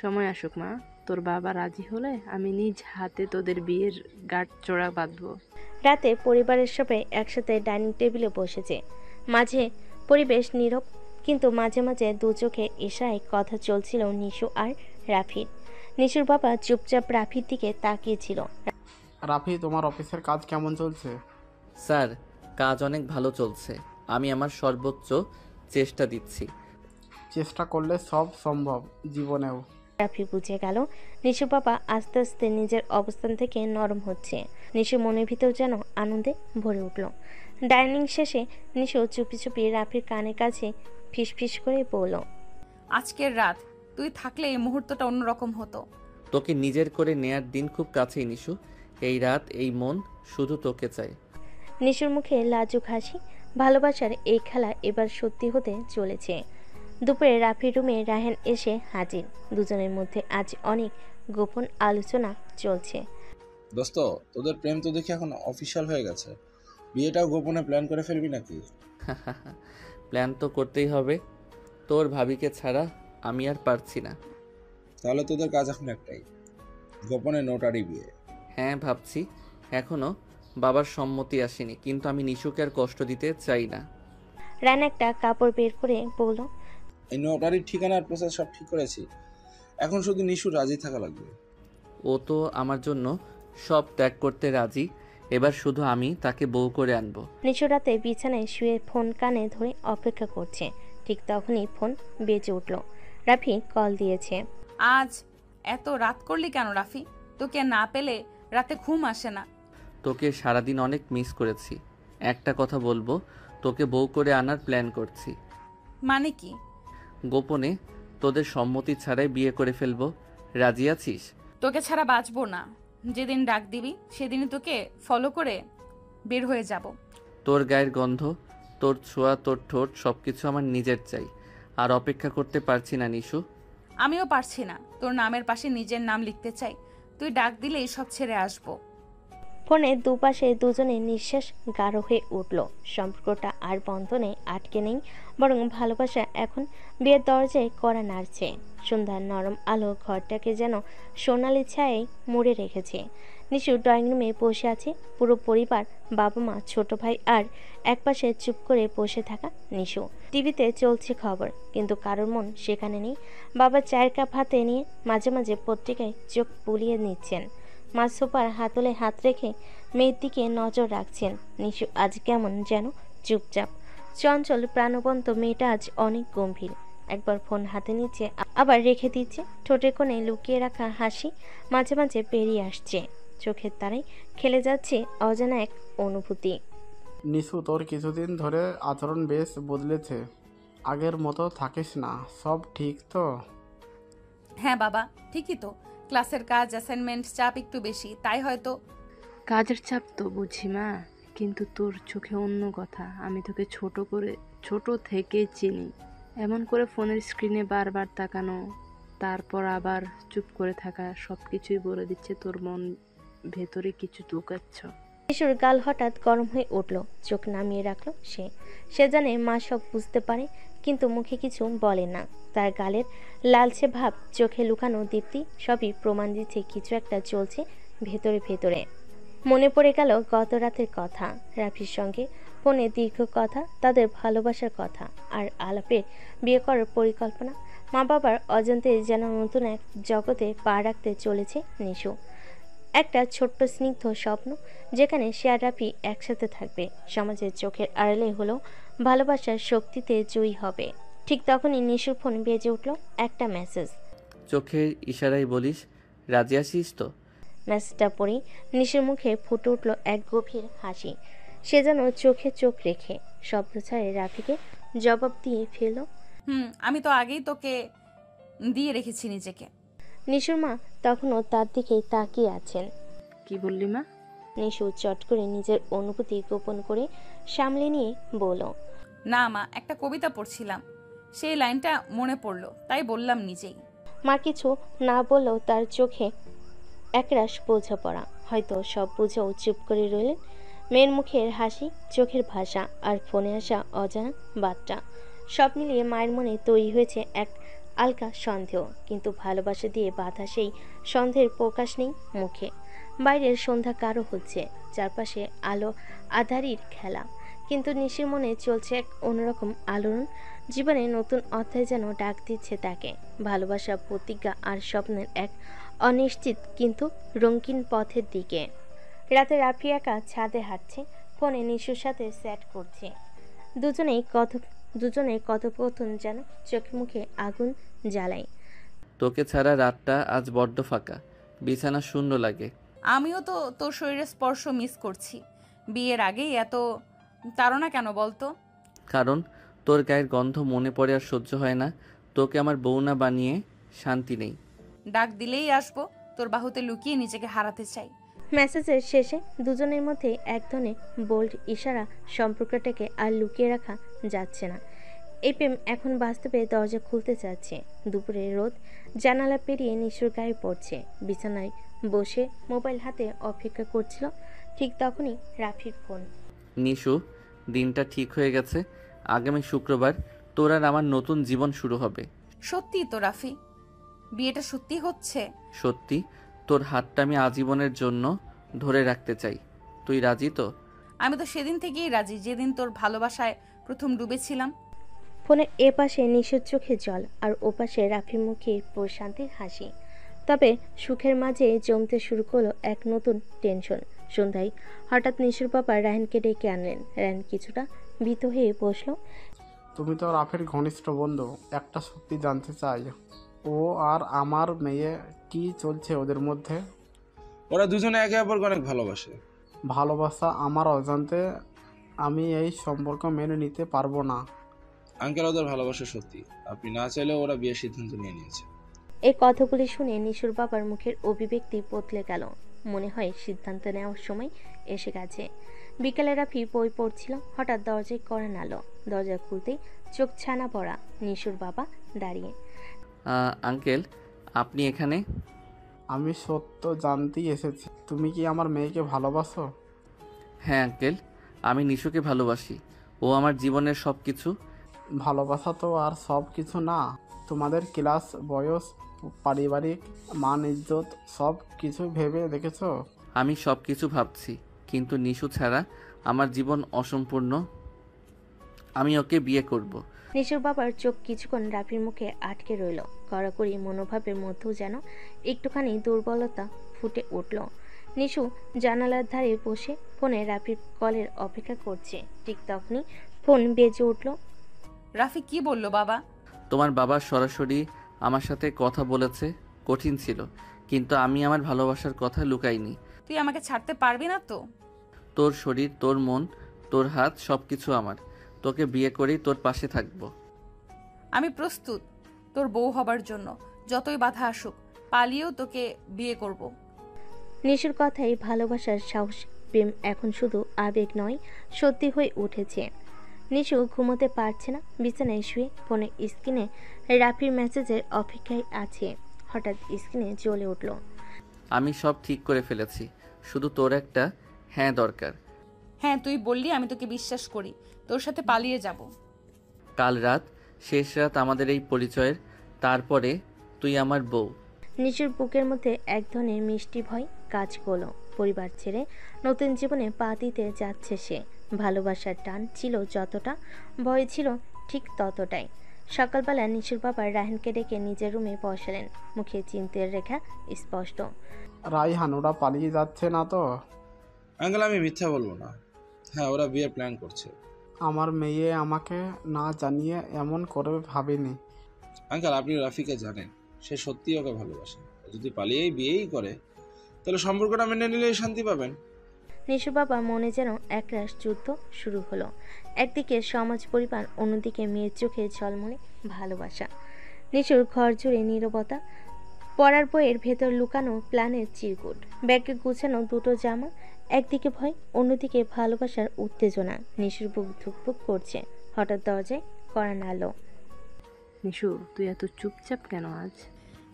সময় আসুক মা, তোর বাবা রাজি হলে আমি নিজ হাতে তোদের বিয়ের গাঁট চোরা বাঁধবো। রাতে পরিবারের সবাই একসাথে ডাইনিং টেবিলে বসেছে। মাঝে পরিবেশ নীরব, কিন্তু মাঝে মাঝে দু চোখে ইশারায় কথা চলছিল নিশু আর রাফির। নিশুর বাবা চুপচাপ রাফির দিকে তাকিয়েছিল। রাফি, তোমার অফিসের কাজ কেমন চলছে? স্যার, কাজ অনেক ভালো চলছে। আমি আমার সর্বোচ্চ চেষ্টা দিচ্ছি। চেষ্টা করলে সব সম্ভব জীবনেও। রাফি বুঝে গেল নিশু বাবা আস্তে আস্তে নিজের অবস্থান থেকে নরম হচ্ছে। নিশুর মনের ভিতর যেন আনন্দে ভরে উঠল। ডাইনিং শেষে নিশু চুপি চুপি রাফির কানের কাছে ফিসফিস করে বলল, আজকের রাত তুই থাকলে এই মুহূর্তটা অন্যরকম হতো। তোকে নিজের করে নেয়ার দিন খুব কাছেই নিশু। এই রাত, এই মন শুধু তোকে চাই। নিশুর মুখে লাজুক হাসি। ভালোবাসার এই খেলা এবার সত্যি হতে চলেছে। দুপুরে রাফির রুমে রায়হান এসে হাজির। দুজনের মধ্যে আজ অনেক গোপন আলোচনা চলছে। দোস্ত, তোদের প্রেম তো দেখি এখন অফিসিয়াল হয়ে গেছে। বিয়েটাও গোপনে প্ল্যান করে ফেলবি নাকি? প্ল্যান তো করতেই হবে। তোর ভাবিকে ছাড়া আমি আর পারছি না। তাহলে তোদের কাজ এখন একটাই, গোপনে নোটারি বিয়ে। হ্যাঁ ভাবছি। এখনো বাবার সম্মতি আসেনি, কিন্তু আমি নিশুকে আর কষ্ট দিতে চাই না। রায়হান একটা কাপড় বের করে বলল, এই নোটারির ঠিকানার প্রসেস সব ঠিক করেছি, এখন শুধু নিশু রাজি থাকা লাগবে। ও তো আমার জন্য সব ত্যাগ করতে রাজি। এবার শুধু আমি তাকে বউ করে আনবো। নিশু রাতে বিছানায় শুয়ে ফোন কানে ধরে অপেক্ষা করছে। ঠিক তখনই ফোন বেজে উঠল। রাফি কল দিয়েছে। আজ এত রাত করলি কেন রাফি? তোকে না পেলে রাতে ঘুম আসে না। তোকে সারাদিন অনেক মিস করেছি। একটা কথা বলবো, তোকে বউ করে আনার প্ল্যান করছি। মানে কি? গোপনে, তোদের সম্মতি ছাড়াই বিয়ে করে ফেলবো। রাজি আছিস? তোকে ছাড়া বাঁচবো না। যেদিন ডাক দিবি সেদিনই তোকে ফলো করে বের হয়ে যাব। তোর গায়ের গন্ধ, তোর ছোঁয়া, তোর ঠোঁট সবকিছু আমার নিজের চাই। আর অপেক্ষা করতে পারছি না নিশু। আমিও পারছি না। তোর নামের পাশে নিজের নাম লিখতে চাই। তুই ডাক দিলেই সব ছেড়ে আসবো। ফোনে দুপাশে দুজনের নিঃশ্বাস গাঢ় হয়ে উঠল। সম্পর্কটা আর বন্ধনে আটকে নেই, বরং ভালোবাসা এখন বিয়ের দরজায় কড়া নাড়ছে। সন্ধ্যার নরম আলো ঘরটাকে যেন সোনালি ছায়ায় মুড়ে রেখেছে। নিশু ড্রয়িং রুমে বসে আছে। পুরো পরিবার, বাবা মা, ছোট ভাই আর একপাশে চুপ করে বসে থাকা নিশু। টিভিতে চলছে খবর, কিন্তু কারোর মন সেখানে নেই। বাবা চায়ের কাপ হাতে নিয়ে মাঝে মাঝে পত্রিকায় চোখ বুলিয়ে নিচ্ছেন। মা সোফার হাতলে হাত রেখে মেয়ের দিকে নজর রাখছেন। নিশু আজ কেমন যেন চুপচাপ, চঞ্চল, প্রাণবন্ত। মেয়েটা আজ অনেক গম্ভীর। একবার ফোন হাতে নিচ্ছে, আবার রেখে দিচ্ছে। ঠোঁটের কোণে লুকিয়ে রাখা হাসি মাঝে মাঝে বেরিয়ে আসছে। চোখের তারায় খেলে যাচ্ছে অজানা এক অনুভূতি। নিশু, তোর কিছুদিন ধরে আচরণ বেশ বদলেছে। আগের মতো থাকিস না। সব ঠিক তো? হ্যাঁ বাবা, ঠিকই তো। ক্লাসের কাজ, অ্যাসাইনমেন্ট, চাপ একটু বেশি, তাই হয়তো। কাজের চাপ তো বুঝি মা, কিন্তু তোর চোখে অন্য কথা। আমি তোকে ছোট থেকে চিনি। এমন করে ফোনের স্ক্রিনে বারবার তাকানো, তারপর আবার চুপ করে থাকা, সব কিছুই বলে দিচ্ছে তোর মন ভেতরে কিছু লুকাচ্ছ। নিশুর গাল হঠাৎ গরম হয়ে উঠল। চোখ নামিয়ে রাখলো সে জানে মা সব বুঝতে পারে, কিন্তু মুখে কিছু বলে না। তার গালের লালচে ভাব, চোখে লুকানো দীপ্তি সবই প্রমাণ দিচ্ছে কিছু একটা চলছে ভেতরে ভেতরে। মনে পড়ে গেল গত রাতের কথা, রাফির সঙ্গে ফোনে দীর্ঘ কথা, তাদের ভালোবাসার কথা আর আলাপের বিয়ে করার পরিকল্পনা। মা বাবার অজান্তে যেন নতুন এক জগতে পা রাখতে চলেছে নিশু। একটা ছোট্ট স্নিগ্ধ স্বপ্ন, যেখানে সে আর রাফি একসাথে থাকবে। সমাজের চোখের আড়ালে হলেও ভালোবাসার শক্তিতে জয়ী হবে। ঠিক তখনই নিশুর ফোন বেজে উঠল। একটা মেসেজ। চোখের ইশারায় বলিস রাজি আছিস তো? মেসেজটা পড়ে নিশুর মুখে ফুটে উঠল এক গভীর হাসি। সে যেন চোখে চোখ রেখে শব্দ ছাড়ে রাফিকে জবাব দিয়ে ফেলল, আমি তো আগেই তোকে দিয়ে রেখেছি নিজেকে। নিশুর মা তখনও তার দিকে তাকিয়ে আছেন। কি বললি মা? নিশু চট করে নিজের অনুভূতি গোপন করে সামলে নিয়ে বলল, না মা, একটা কবিতা পড়ছিলাম, সেই লাইনটা মনে পড়লো, তাই বললাম নিজেই। মা কিছু না বললেও তার চোখে একরাশ বোঝাপড়া। হয়তো সব বুঝেও চুপ করে রইলেন। মেয়ের মুখের হাসি, চোখের ভাষা আর ফোনে আসা অজানা বার্তা, সব মিলিয়ে মায়ের মনে তৈরি হয়েছে এক আলগা সন্দেহ। কিন্তু ভালোবাসা দিয়ে বাঁধা সেই সন্দেহের প্রকাশ নেই মুখে। বাইরের সন্ধ্যা কারো হচ্ছে, চারপাশে আলো আধারির খেলা, কিন্তু নিশির মনে চলছে এক অন্যরকম আলোড়ন। জীবনে নতুন অধ্যায় যেন ডাক দিচ্ছে তাকে। ভালোবাসা, প্রতিজ্ঞা আর স্বপ্নের এক অনিশ্চিত কিন্তু রঙিন পথের দিকে। রাতে রাফি একা ছাদে হাঁটছে, ফোনে নিশুর সাথে চ্যাট করছে। দুজনের কথোপকথন যেন চোখে মুখে আগুন জ্বালায়। তোকে ছাড়া রাতটা আজ বড্ড ফাঁকা, বিছানা শূন্য লাগে। আমিও তো তোর শরীরের স্পর্শ মিস করছি। বিয়ের আগেই এত তাড়না কেন বলতো? কারণ তোর গায়ের গন্ধ মনে পড়ে আর সহ্য হয় না। তোকে আমার বউ না বানিয়ে শান্তি নেই। ডাক দিলেই আসবো, তোর বাহুতে লুকিয়ে নিজেকে হারাতে চাই। মেসেজের শেষে দুজনের মধ্যে এক ধরনের বোল্ড ইশারা, সম্পর্কটাকে আর লুকিয়ে রাখা যাচ্ছে না। এই প্রেম এখন বাস্তবে দরজা খুলতে চাচ্ছে। দুপুরের রোদ জানালা পেরিয়ে নিশুর গায়ে পড়ছে। বিছানায় বসে মোবাইল হাতে অপেক্ষা করছিল। ঠিক তখনই রাফির ফোন। নিশু, দিনটা ঠিক হয়ে গেছে। আগামী শুক্রবার তোর আর আমার নতুন জীবন শুরু হবে। সত্যি তো রাফি? বিয়েটা সত্যি হচ্ছে? সত্যি। তোর হাতটা আমি আজীবনের জন্য ধরে রাখতে চাই। তুই রাজি তো? আমি তো সেদিন থেকেই রাজি, যেদিন তোর ভালোবাসায় প্রথম ডুবেছিলাম। ফোনের এপাশে নিশুর চোখে জল, আর ওপাশে রাফির মুখে প্রশান্তির হাসি। তবে সুখের মাঝে জমতে শুরু করলো এক নতুন টেনশন। সন্ধ্যায় হঠাৎ নিশুর বাবা রায়হানকে ডেকে আনলেন। রায়হান কিছুটা ভীত হয়ে বসলো। তুমি তো রাফির ঘনিষ্ঠ বন্ধু, একটা সত্যি জানতে চাই, ও আর আমার মেয়ে কি চলছে ওদের মধ্যে? ওরা দুজনে একে অপরকে অনেক ভালোবাসে। ভালোবাসা আমার অজান্তে, আমি এই সম্পর্ক মেনে নিতে পারবো না। আঙ্কেল, ওদের ভালোবাসা সত্যি। আপনি না চাইলেও ওরা বিয়ের সিদ্ধান্ত নিয়ে নিয়েছে। এই কথাগুলি শুনে নিশুর বাবার মুখের অভিব্যক্তি বদলে গেল। মনে হয় সিদ্ধান্ত নেওয়ার সময় এসে গেছে। বিকেলে রাফি বই পড়ছিল, হঠাৎ দরজায় কড়া নাড়ল। দরজা খুলতেই চোখ ছানা পড়া নিশুর বাবা দাঁড়িয়ে। আঙ্কেল, আপনি এখানে? আমি সত্য জানতেই এসেছি। তুমি কি আমার মেয়েকে ভালোবাসো? হ্যাঁ আঙ্কেল, আমি নিশুকে ভালোবাসি। ও আমার জীবনের সব কিছু। ভালোবাসা তো আর সব কিছু না। তোমাদের ক্লাস, বয়স, পারিবারিক মান ইজ্জত সব কিছু ভেবে দেখেছো? আমি সব কিছু ভাবছি, কিন্তু নিশু ছাড়া আমার জীবন অসম্পূর্ণ। আমি ওকে বিয়ে করব। নিশুর বাবার চোখ কিছুক্ষণ রাফির মুখে আটকে রইল। কড়াকড়ি মনোভাবের মধ্যেও যেন একটুখানি দুর্বলতা ফুটে উঠল। নিশু জানালার ধারে বসে ফোনে রাফির কলের অপেক্ষা করছে। ঠিক তখনই ফোন বেজে উঠল। রাফি কি বললো বাবা? তোমার বাবা সরাসরি আমার সাথে কথা বলেছে। কঠিন ছিল, কিন্তু আমি আমার ভালোবাসার কথা লুকাইনি। তুই আমাকে ছাড়তে পারবি না তো? তোর শরীর, তোর মন, তোর হাত, সব কিছু আমার। তোকে বিয়ে করেই তোর পাশে থাকবো। আমি প্রস্তুত তোর বউ হবার জন্য। যতই বাধা আসুক, পালিয়েও তোকে বিয়ে করব। নিশুর কথাই ভালোবাসার সাহস, প্রেম এখন শুধু আবেগ নয়, সত্যি হয়ে উঠেছে। নিশু ঘুমোতে পারছে না। বিছানায় শুয়ে ফোনের স্ক্রিনে রাফির মেসেজের অপেক্ষায় আছে। হঠাৎ স্ক্রিনে জ্বলে উঠল। আমি সব ঠিক করে ফেলেছি, শুধু তোর একটা হ্যাঁ দরকার। হ্যাঁ, তুই বললি, আমি তোকে বিশ্বাস করি। তোর সাথে পালিয়ে যাব। কাল রাত, শেষ রাত আমাদের এই পরিচয়ের, তারপরে তুই আমার বউ। নিশুর বুকের মধ্যে এক ধরনের মিষ্টি ভয় কাজ করলো। পরিবার ছেড়ে নতুন জীবনে পা দিতে যাচ্ছে সে। ভালোবাসার টান ছিল যতটা, ভয় ছিল ঠিক ততটাই। সকালবেলা নিশুর বাবা রায়হানকে ডেকে নিজের রুমে বসালেন। মুখে চিন্তার রেখা স্পষ্ট। রায়হান, ওরা পালিয়ে যাচ্ছে না তো? আঙ্কেল, আমি মিথ্যা বলবো না। হ্যাঁ, ওরা বিয়ে প্ল্যান করছে। আমার মেয়ে আমাকে না জানিয়ে এমন করবে ভাবিনি। আঙ্কেল, আপনি রাফিকে জানেন, সে সত্যিই ওকে ভালোবাসে। ও যদি পালিয়েই বিয়েই করে, তাহলে সম্পর্কটা মেনে নিলেই শান্তি পাবেন। নিশুর বাবা মনে যেন একরাশ যুদ্ধ শুরু হলো। একদিকে সমাজ, পরিবার, অন্যদিকে মেয়ের চোখে ঝলমলে ভালোবাসা। নিশুর ঘর জুড়ে নীরবতা, পড়ার বইয়ের ভেতর লুকানো প্ল্যানের চিরকুট, ব্যাগে গুছানো দুটো জামা। একদিকে ভয়, অন্যদিকে ভালোবাসার উত্তেজনা। নিশুর বুক ধুকপুক করছে। হঠাৎ দরজায় কড়া নাড়ল। নিশু, তুই এত চুপচাপ কেন আজ?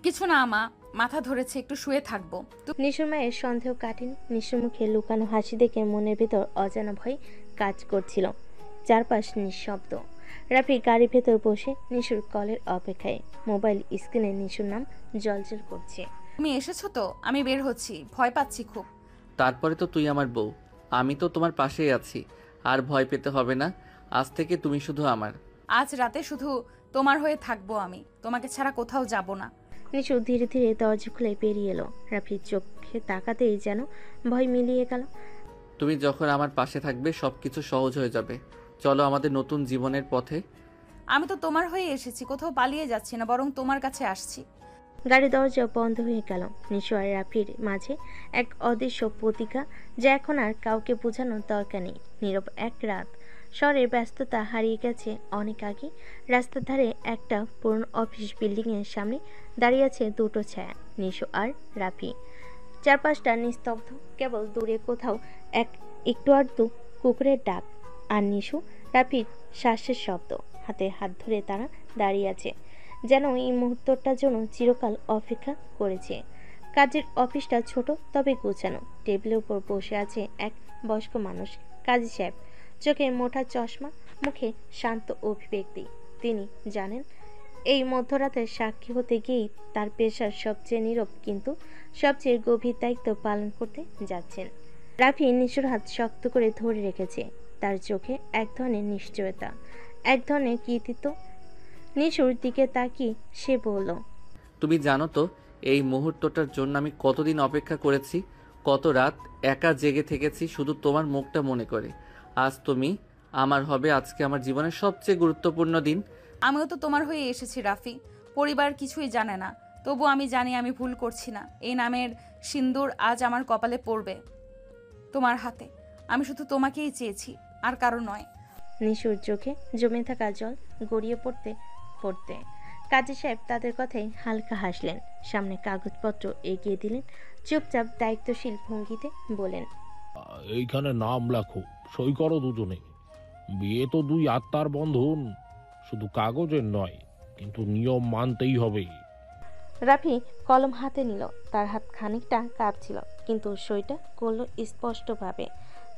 কিছু না মা, মাথা ধরেছে, একটু শুয়ে থাকবো। নিশুর মায়ের সন্দেহ কাটেনি। নিশুর মুখে লুকানো হাসি দেখে মনের ভেতর অজানা ভয় কাজ করছিল। চারপাশ নিঃশব্দ। রাফি গাড়ির ভেতর বসে নিশুর কলের অপেক্ষায়। মোবাইল স্ক্রিনে নিশুর নাম জলজল করছে। তুমি এসেছো তো? আমি বের হচ্ছি, ভয় পাচ্ছি খুব। তারপরে তো তুই আমার বউ, আমি তো তোমার পাশেই আছি। আর ভয় পেতে হবে না, আজ থেকে তুমি শুধু আমার। আজ রাতে শুধু তোমার হয়ে থাকবো আমি, তোমাকে ছাড়া কোথাও যাব না। নিশু ধীরে ধীরে দরজা খুলে বেরিয়ে এলো। রাফির চোখে তাকাতেই যেন ভয় মিলিয়ে গেল। তুমি যখন আমার পাশে থাকবে সব কিছু সহজ হয়ে যাবে। চলো আমাদের নতুন জীবনের পথে। আমি তো তোমার হয়ে এসেছি, কোথাও পালিয়ে যাচ্ছি না, বরং তোমার কাছে আসছি। গাড়ির দরজা বন্ধ হয়ে গেল। নিশু আর রাফির মাঝে এক অদৃশ্য প্রতিজ্ঞা, যা এখন আর কাউকে বোঝানোর দরকার নেই। নীরব এক রাত, শহরের ব্যস্ততা হারিয়ে গেছে অনেক আগে। রাস্তার ধারে একটা পুরনো অফিস বিল্ডিংয়ের সামনে দাঁড়িয়ে আছে দুটো ছায়া, নিশু আর রাফি। চারপাশটা নিস্তব্ধ, কেবল দূরে কোথাও একটু আধটু কুকুরের ডাক আর নিশু রাফির শ্বাসের শব্দ। হাতে হাত ধরে তারা দাঁড়িয়ে আছে, যেন এই মুহূর্তটার জন্য চিরকাল অপেক্ষা করেছে। কাজের অফিসটা ছোট তবে গোছানো। টেবিলের উপর বসে আছে এক বয়স্ক মানুষ, কাজী সাহেব। চোখে মোটা চশমা, মুখে শান্ত অভিব্যক্তি। তিনি জানেন এই মধ্যরাতের সাক্ষী হতে গিয়েই তার পেশার সবচেয়ে নীরব কিন্তু সবচেয়ে গভীর দায়িত্ব পালন করতে যাচ্ছেন। রাফি নিশুর হাত শক্ত করে ধরে রেখেছে। তার চোখে এক ধরনের নিশ্চয়তা, এক ধরনের কৃতিত্ব। নিশুর দিকে তাকিয়ে সে বলল, তুমি জানো তো এই মুহূর্তটার জন্য আমি কতদিন অপেক্ষা করেছি, কত রাত একা জেগে থেকেছি শুধু তোমার মুখটা মনে করে। আজ তুমি আমার হবে, আজকে আমার জীবনের সবচেয়ে গুরুত্বপূর্ণ দিন। আমিও তো তোমার হয়ে এসেছি রাফি। পরিবার কিছুই জানে না, তবু আমি জানি আমি ভুল করছি না। এই নামের সিন্দুর আজ আমার কপালে পড়বে তোমার হাতে। আমি শুধু তোমাকেই চেয়েছি, আর কারো নয়। নিশুর চোখে জমে থাকা জল গড়িয়ে পড়তে পড়তে কাজী সাহেব তাদের কথায় হালকা হাসলেন। সামনে কাগজপত্র এগিয়ে দিলেন, চুপচাপ দায়িত্বশীল ভঙ্গিতে বলেন, এইখানে নাম লেখো, সই করো দুজনে। বিয়ে তো দুই আত্মার বন্ধন, শুধু কাগজের নয়, কিন্তু নিয়ম মানতেই হবে। রাফি কলম হাতে নিল। তার হাত খানিকটা কাঁপছিল, কিন্তু সইটা করলো স্পষ্টভাবে।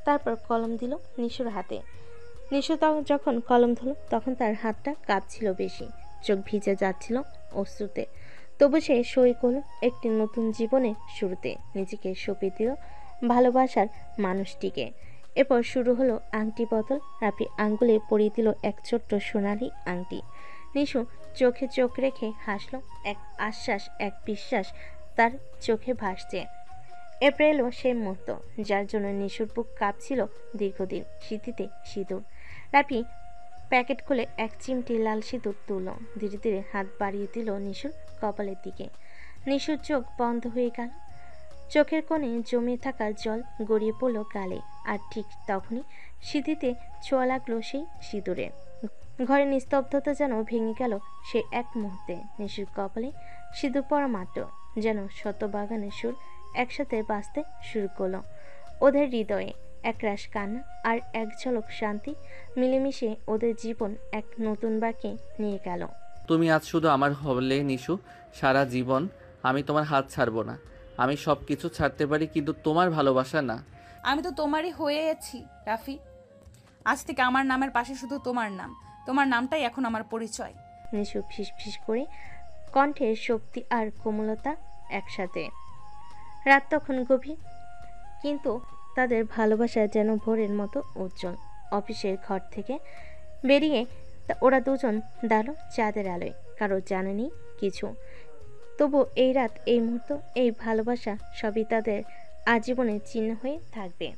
তারপর কলম দিল নিশুর হাতে। নিশু যখন কলম ধরল তখন তার হাতটা কাঁপছিল বেশি, চোখ ভিজে যাচ্ছিল অশ্রুতে। তবু সে সই করল একটি নতুন জীবনের শুরুতে। নিজেকে সঁপে দিল ভালোবাসার মানুষটিকে। এরপর শুরু হলো আংটি বদল। রাফি আঙ্গুলে পরিয়ে দিল এক ছোট্ট সোনালি আংটি। নিশু চোখে চোখ রেখে হাসলো, এক আশ্বাস, এক বিশ্বাস তার চোখে ভাসছে। এরপর এলো সেই মুহূর্ত যার জন্য নিশুর বুক কাঁপছিল দীর্ঘদিন। স্মৃতিতে সিঁদুর। রাফি প্যাকেট খুলে এক চিমটি লাল সিঁদুর তুলল, ধীরে ধীরে হাত বাড়িয়ে দিল নিশুর কপালের দিকে। নিশুর চোখ বন্ধ হয়ে গেল, চোখের কোণে জমে থাকা জল গড়িয়ে পড়ল গালে। আর ঠিক তখনই স্মৃতিতে ছোঁয়া লাগলো সেই সিঁদুরে। ঘরের নিস্তব্ধতা যেন ভেঙে গেল সে এক মুহূর্তে। নিশুর কপালে সিঁদুর পড়া মাত্র যেন শত বাগানের সুর একসাথে বাজতে শুরু করলো। ওদের হৃদয়ে একরাশ কান্না আর এক ঝলক শান্তি মিলেমিশে ওদের জীবন এক নতুন বাঁকে নিয়ে গেল। তুমি আজ শুধু আমার হলে নিশু, সারা জীবন আমি তোমার হাত ছাড়বো না। আমি সব কিছু ছাড়তে পারি, কিন্তু তোমার ভালোবাসা না। আমি তো তোমারই হয়েছি রাফি। আজ থেকে আমার নামের পাশে শুধু তোমার নাম। তোমার নামটাই এখন আমার পরিচয়। নিশু ফিসফিস করে, কণ্ঠের শক্তি আর কোমলতা একসাথে। রাত তখন গভীর, কিন্তু তাদের ভালোবাসা যেন ভোরের মতো উজ্জ্বল। অফিসের ঘর থেকে বেরিয়ে ওরা দুজন দাঁড়ালো চাঁদের আলোয়। কারো জানেনি কিছু, তবু এই রাত, এই মুহূর্ত, এই ভালোবাসা সবই তাদের আজীবনের চিহ্ন হয়ে থাকবে।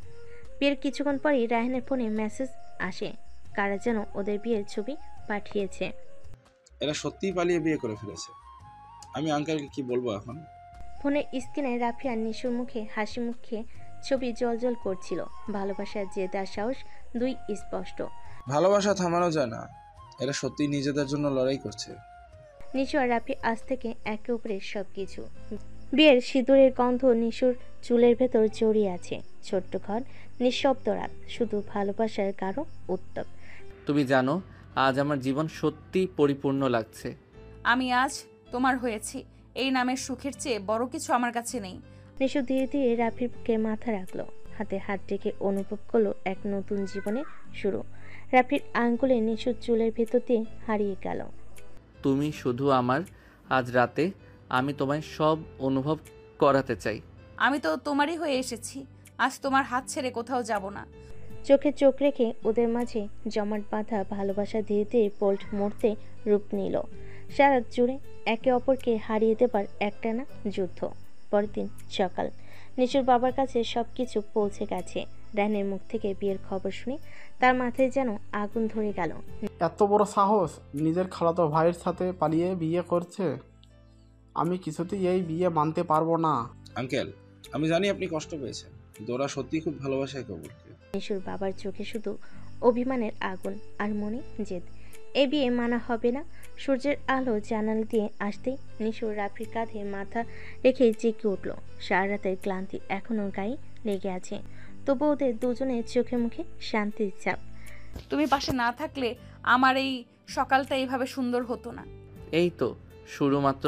বিয়ের কিছুক্ষণ পরেই রায়হানের ফোনে মেসেজ আসে, কারা যেন ওদের বিয়ের ছবি পাঠিয়েছে। এরা সত্যিই পালিয়ে বিয়ে করে ফেলেছে। আমি আঙ্কেলকে কি বলবো এখন? ফোনের স্ক্রিনে রাফি আর নিশুর মুখে হাসি মুখে ছবি জলজল করছিল। ভালোবাসার জেদ আর সাহস দুই স্পষ্ট। ভালোবাসা থামানো যায় না, এরা সত্যিই নিজেদের জন্য লড়াই করছে। নিশু আর রাফি আজ থেকে একে অপরের সবকিছু। বিয়ের সিঁদুরের গন্ধ নিশুর চুলের ভেতর জড়িয়ে আছে। ছোট্ট ঘর, নিঃশব্দ রাত, শুধু ভালোবাসার গাঢ় উত্তপ। তুমি জানো আজ আমার জীবন সত্যি পরিপূর্ণ লাগছে। আমি আজ তোমার হয়েছি, এই নামের সুখের চেয়ে বড় কিছু আমার কাছে নেই। নিশু ধীরে ধীরে রাফির বুকে মাথা রাখলো, হাতে হাত রেখে অনুভব করলো এক নতুন জীবনের শুরু। রাফির আঙ্গুলে নিশুর চুলের ভেতর দিয়ে হারিয়ে গেল। তুমি শুধু আমার, আজ রাতে আমি তোমায় সব অনুভব করাতে চাই। আমি তো তোমারই হয়ে এসেছি, আজ তোমার হাত ছেড়ে কোথাও যাব না। চোখে চোখ রেখে ওদের মাঝে জমাট বাঁধা ভালোবাসা ধীরে ধীরে পোল্ট মুহূর্তে রূপ নিল। সারা জুড়ে একে অপরকে হারিয়ে দেবার একটানা যুদ্ধ। পরের দিন সকাল, নিশুর বাবার কাছে সবকিছু পৌঁছে গেছে। রায়হানের মুখ থেকে বিয়ের খবর শুনে তার মাথায় যেন আগুন ধরে গেল। এত বড় সাহস, নিজের খালাতো ভাইয়ের সাথে পালিয়ে বিয়ে করছে। আমি কিছুতেই এই বিয়ে মানতে পারবো না। আঙ্কেল, আমি জানি আপনি কষ্ট পেয়েছেন, কিন্তু ওরা সত্যিই খুব ভালোবাসে একে অপরকে। নিশুর বাবার চোখে শুধু অভিমানের আগুন আর মনে জেদ। এ বিয়ে মানা হবে না। সূর্যের আলো জানালা দিয়ে আসতেই নিশুর রাফির কাঁধে মাথা রেখে জেগে উঠল। সারা রাতের ক্লান্তি এখনো গায়ে লেগে আছে, তবু ওদের দুজনের চোখে মুখে শান্তির ছাপ। তুমি পাশে না থাকলে আমার এই সকালটা এইভাবে সুন্দর হতো না। এই তো শুরু মাত্র,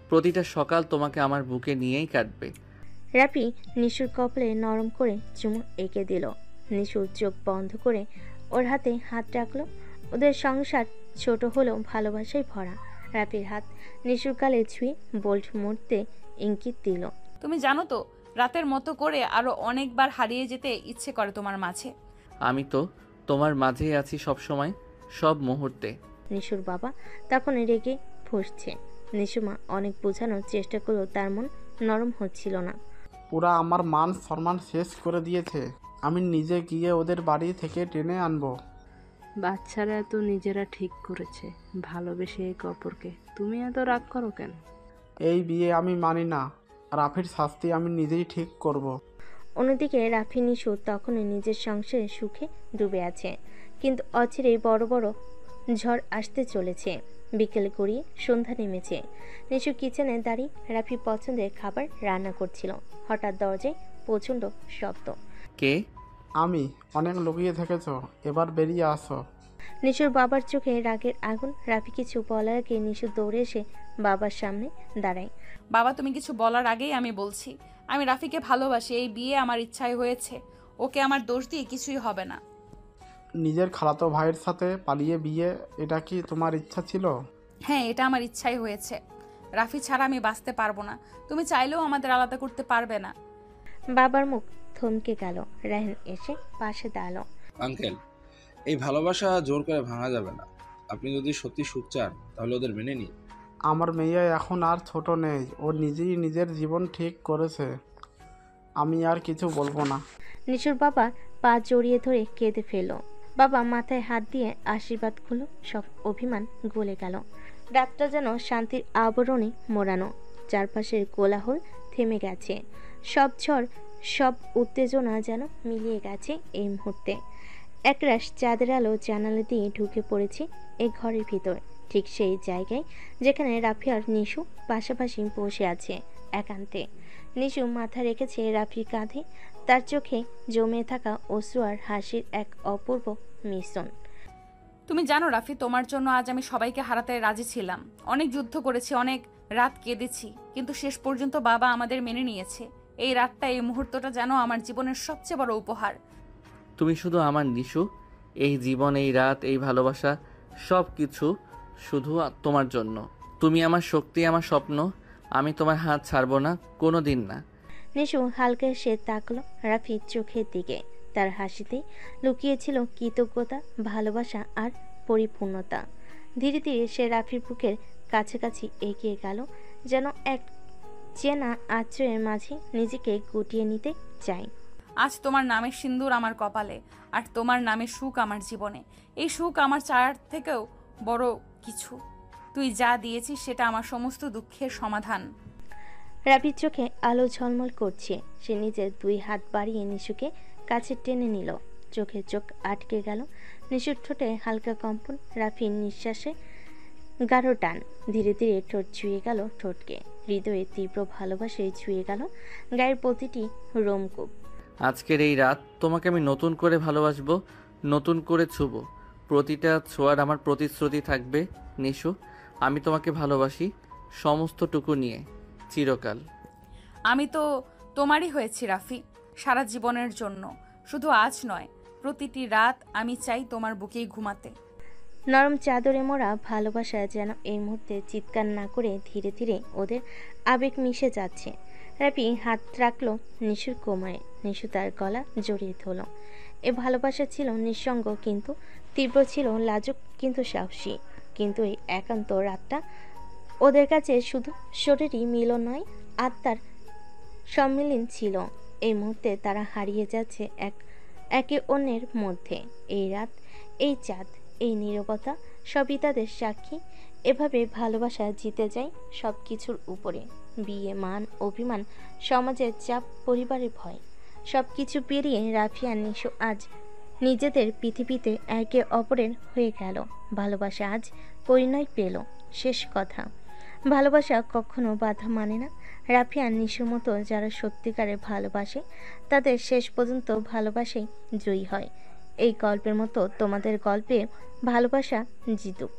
প্রতিটা সকাল তোমাকে আমার বুকে নিয়েই কাটবে। রাফি নিশুর কপালে নরম করে চুমু এঁকে দিল। নিশু চোখ বন্ধ করে ওর হাতে হাত রাখলো। ওদের সংসার ছোট হলেও ভালোবাসায় ভরা। রাফির হাত নিশুর গালে ছুঁয়ে বোল্ট মুড়তে ইঙ্গিত দিল। তুমি জানো তো, রাতের মতো করে আরো অনেকবার হারিয়ে যেতে ইচ্ছে করে তোমার মাঝে। আমি তো তোমার মাঝেই আছি সব সময়, সব মুহূর্তে। নিশুর বাবা তখন রেগে ফুঁসছে। নিশুমা অনেক বোঝানোর চেষ্টা করলেও তার মন নরম হচ্ছিল না। ওরা আমার মান সম্মান শেষ করে দিয়েছে। আমি নিজে গিয়ে ওদের বাড়ি থেকে টেনে আনবো। বাচ্চারা তো নিজেরা ঠিক করেছে, ভালোবেসে একে অপরকে। তুমি এত রাগ করো কেন? এই বিয়ে আমি মানি না। রাফির শাস্তি আমি নিজেই ঠিক করব। অন্যদিকে রাফি নিশু তখনই নিজের সংসারে সুখে ডুবে আছে, কিন্তু অচিরেই বড় বড় ঝড় আসতে চলেছে। বিকেল গড়িয়ে সন্ধ্যা নেমেছে। নিশু কিচেনে দাঁড়িয়ে রাফি পছন্দের খাবার রান্না করছিল। হঠাৎ দরজায় প্রচণ্ড শব্দ। কে? আমি। অনেক লুকিয়ে থেকেছ, এবার বেরিয়ে আসো। নিশুর বাবার চোখে রাগের আগুন। রাফি কিছু বলার আগে নিশু দৌড়ে এসে বাবার সামনে দাঁড়ায়। বাবা, তুমি কিছু বলার আগেই আমি বলছি, আমি রাফিকে ভালোবাসি। এই বিয়ে আমার ইচ্ছায় হয়েছে, ওকে আমার দোষ দিয়ে কিছুই হবে না। নিজের খালাতো ভাইয়ের সাথে পালিয়ে বিয়ে, এটা কি তোমার ইচ্ছা ছিল? হ্যাঁ, এটা আমার ইচ্ছাই হয়েছে। রাফি ছাড়া আমি বাঁচতে পারবো না। তুমি চাইলেও আমাদের আলাদা করতে পারবে না। বাবার মুখ থমকে গেল। রায়হান এসে পাশে দাঁড়ালো। আঙ্কেল, এই ভালোবাসা জোর করে ভাঙা যাবে না। আপনি যদি সত্যি সুখ চান তাহলে ওদের মেনে নিন। আমার মেয়ে এখন আর ছোট নেই, ও নিজেই নিজের জীবন ঠিক করেছে। আমি আর কিছু বলবো না। নিশুর বাবা পা জড়িয়ে ধরে কেঁদে ফেলল। বাবা মাথায় হাত দিয়ে আশীর্বাদ করল। সব অভিমান গলে গেল। রাতটা যেন শান্তির আবরণে মোড়ানো। চারপাশের কোলাহল থেমে গেছে। সব ঝড়, সব উত্তেজনা যেন মিলিয়ে গেছে এই মুহূর্তে। একরাশ চাঁদের আলো জানালা দিয়ে ঢুকে পড়েছে এই ঘরের ভিতর, ঠিক সেই জায়গায় যেখানে রাফি আর নিশু পাশাপাশি বসে আছে একান্তে। নিশু মাথা রেখেছে রাফির কাঁধে। তার চোখে জমে থাকা অশ্রু আর হাসির এক অপূর্ব মিশ্রণ। তুমি জানো রাফি, তোমার জন্য আজ আমি সবাইকে হারাতে রাজি ছিলাম। অনেক যুদ্ধ করেছি, অনেক রাত কেঁদেছি, কিন্তু শেষ পর্যন্ত বাবা আমাদের মেনে নিয়েছে। এই রাতটা, এই মুহূর্তটা যেন আমার জীবনের সবচেয়ে বড় উপহার। তুমি শুধু আমার নিশু। এই জীবন, এই রাত, এই ভালোবাসা, সব কিছু শুধু তোমার জন্য। তুমি আমার শক্তি, আমার স্বপ্ন। আমি তোমার হাত ছাড়বো না, কোনো দিন না। নিশু হালকা সে তাকলো রাফির চোখের দিকে। তার হাসিতেই লুকিয়েছিল কৃতজ্ঞতা, ভালোবাসা আর পরিপূর্ণতা। ধীরে ধীরে সে রাফির বুকের কাছাকাছি এগিয়ে গেল, যেন এক চেনা আশ্রয়ের মাঝে নিজেকে গুটিয়ে নিতে চায়। আজ তোমার নামের সিন্দুর আমার কপালে, আর তোমার নামের সুখ আমার জীবনে। এই সুখ আমার চাওয়ার থেকেও বড় কিছু। তুই যা দিয়েছিস সেটা আমার সমস্ত দুঃখের সমাধান। রাফির চোখে আলো ঝলমল করছে। সে নিজের দুই হাত বাড়িয়ে নিশুকে কাছে টেনে নিল। চোখে চোখ আটকে গেল। নিশুর ঠোঁটে হালকা কম্পন, রাফির নিঃশ্বাসে গাঢ় টান। ধীরে ধীরে ঠোঁট ছুঁয়ে গেল ঠোঁটকে। হৃদয়ে তীব্র ভালোবাসায় ছুঁয়ে গেল গায়ের প্রতিটি রোমকূপ। আজকের এই রাত তোমাকে আমি নতুন করে ভালোবাসবো, নতুন করে ছুবো। প্রতিটা ছোঁয়ার আমার প্রতিশ্রুতি থাকবে নিশু। আমি তোমাকে ভালোবাসি সমস্তটুকু নিয়ে, চিরকাল। আমি তো তোমারই হয়েছি রাফি, সারা জীবনের জন্য। শুধু আজ নয়, প্রতিটি রাত আমি চাই তোমার বুকেই ঘুমাতে। নরম চাদরে মোড়া ভালোবাসা যেন এই মুহূর্তে চিৎকার না করে ধীরে ধীরে ওদের আবেগ মিশে যাচ্ছে। রাফি হাত রাখলো নিশুর কোমরে। নিশু তার গলা জড়িয়ে ধরল। এ ভালোবাসা ছিল নিঃসঙ্গ কিন্তু তীব্র, ছিল লাজুক কিন্তু সাহসী। কিন্তু এই একান্ত রাতটা ওদের কাছে শুধু শরীরই মিলন নয়, আত্মার সম্মিলন ছিল। এই মুহূর্তে তারা হারিয়ে যাচ্ছে একে অন্যের মধ্যে। এই রাত, এই চাঁদ, এই নীরবতা সবই তাদের সাক্ষী। এভাবে ভালোবাসা জিতে যায় সব কিছুর উপরে। বিয়ে, মান, অভিমান, সমাজের চাপ, পরিবারের ভয়, সব কিছু পেরিয়ে রাফি আর নিশু আজ নিজেদের পৃথিবীতে একে অপরের হয়ে গেল। ভালোবাসা আজ পরিণয় পেল। শেষ কথা, ভালোবাসা কখনো বাধা মানে না। রাফি আর নিশুর মতো যারা সত্যিকারের ভালোবাসে তাদের শেষ পর্যন্ত ভালোবাসাই জয়ী হয়। এই গল্পের মতো তোমাদের গল্পে ভালোবাসা জিতুক।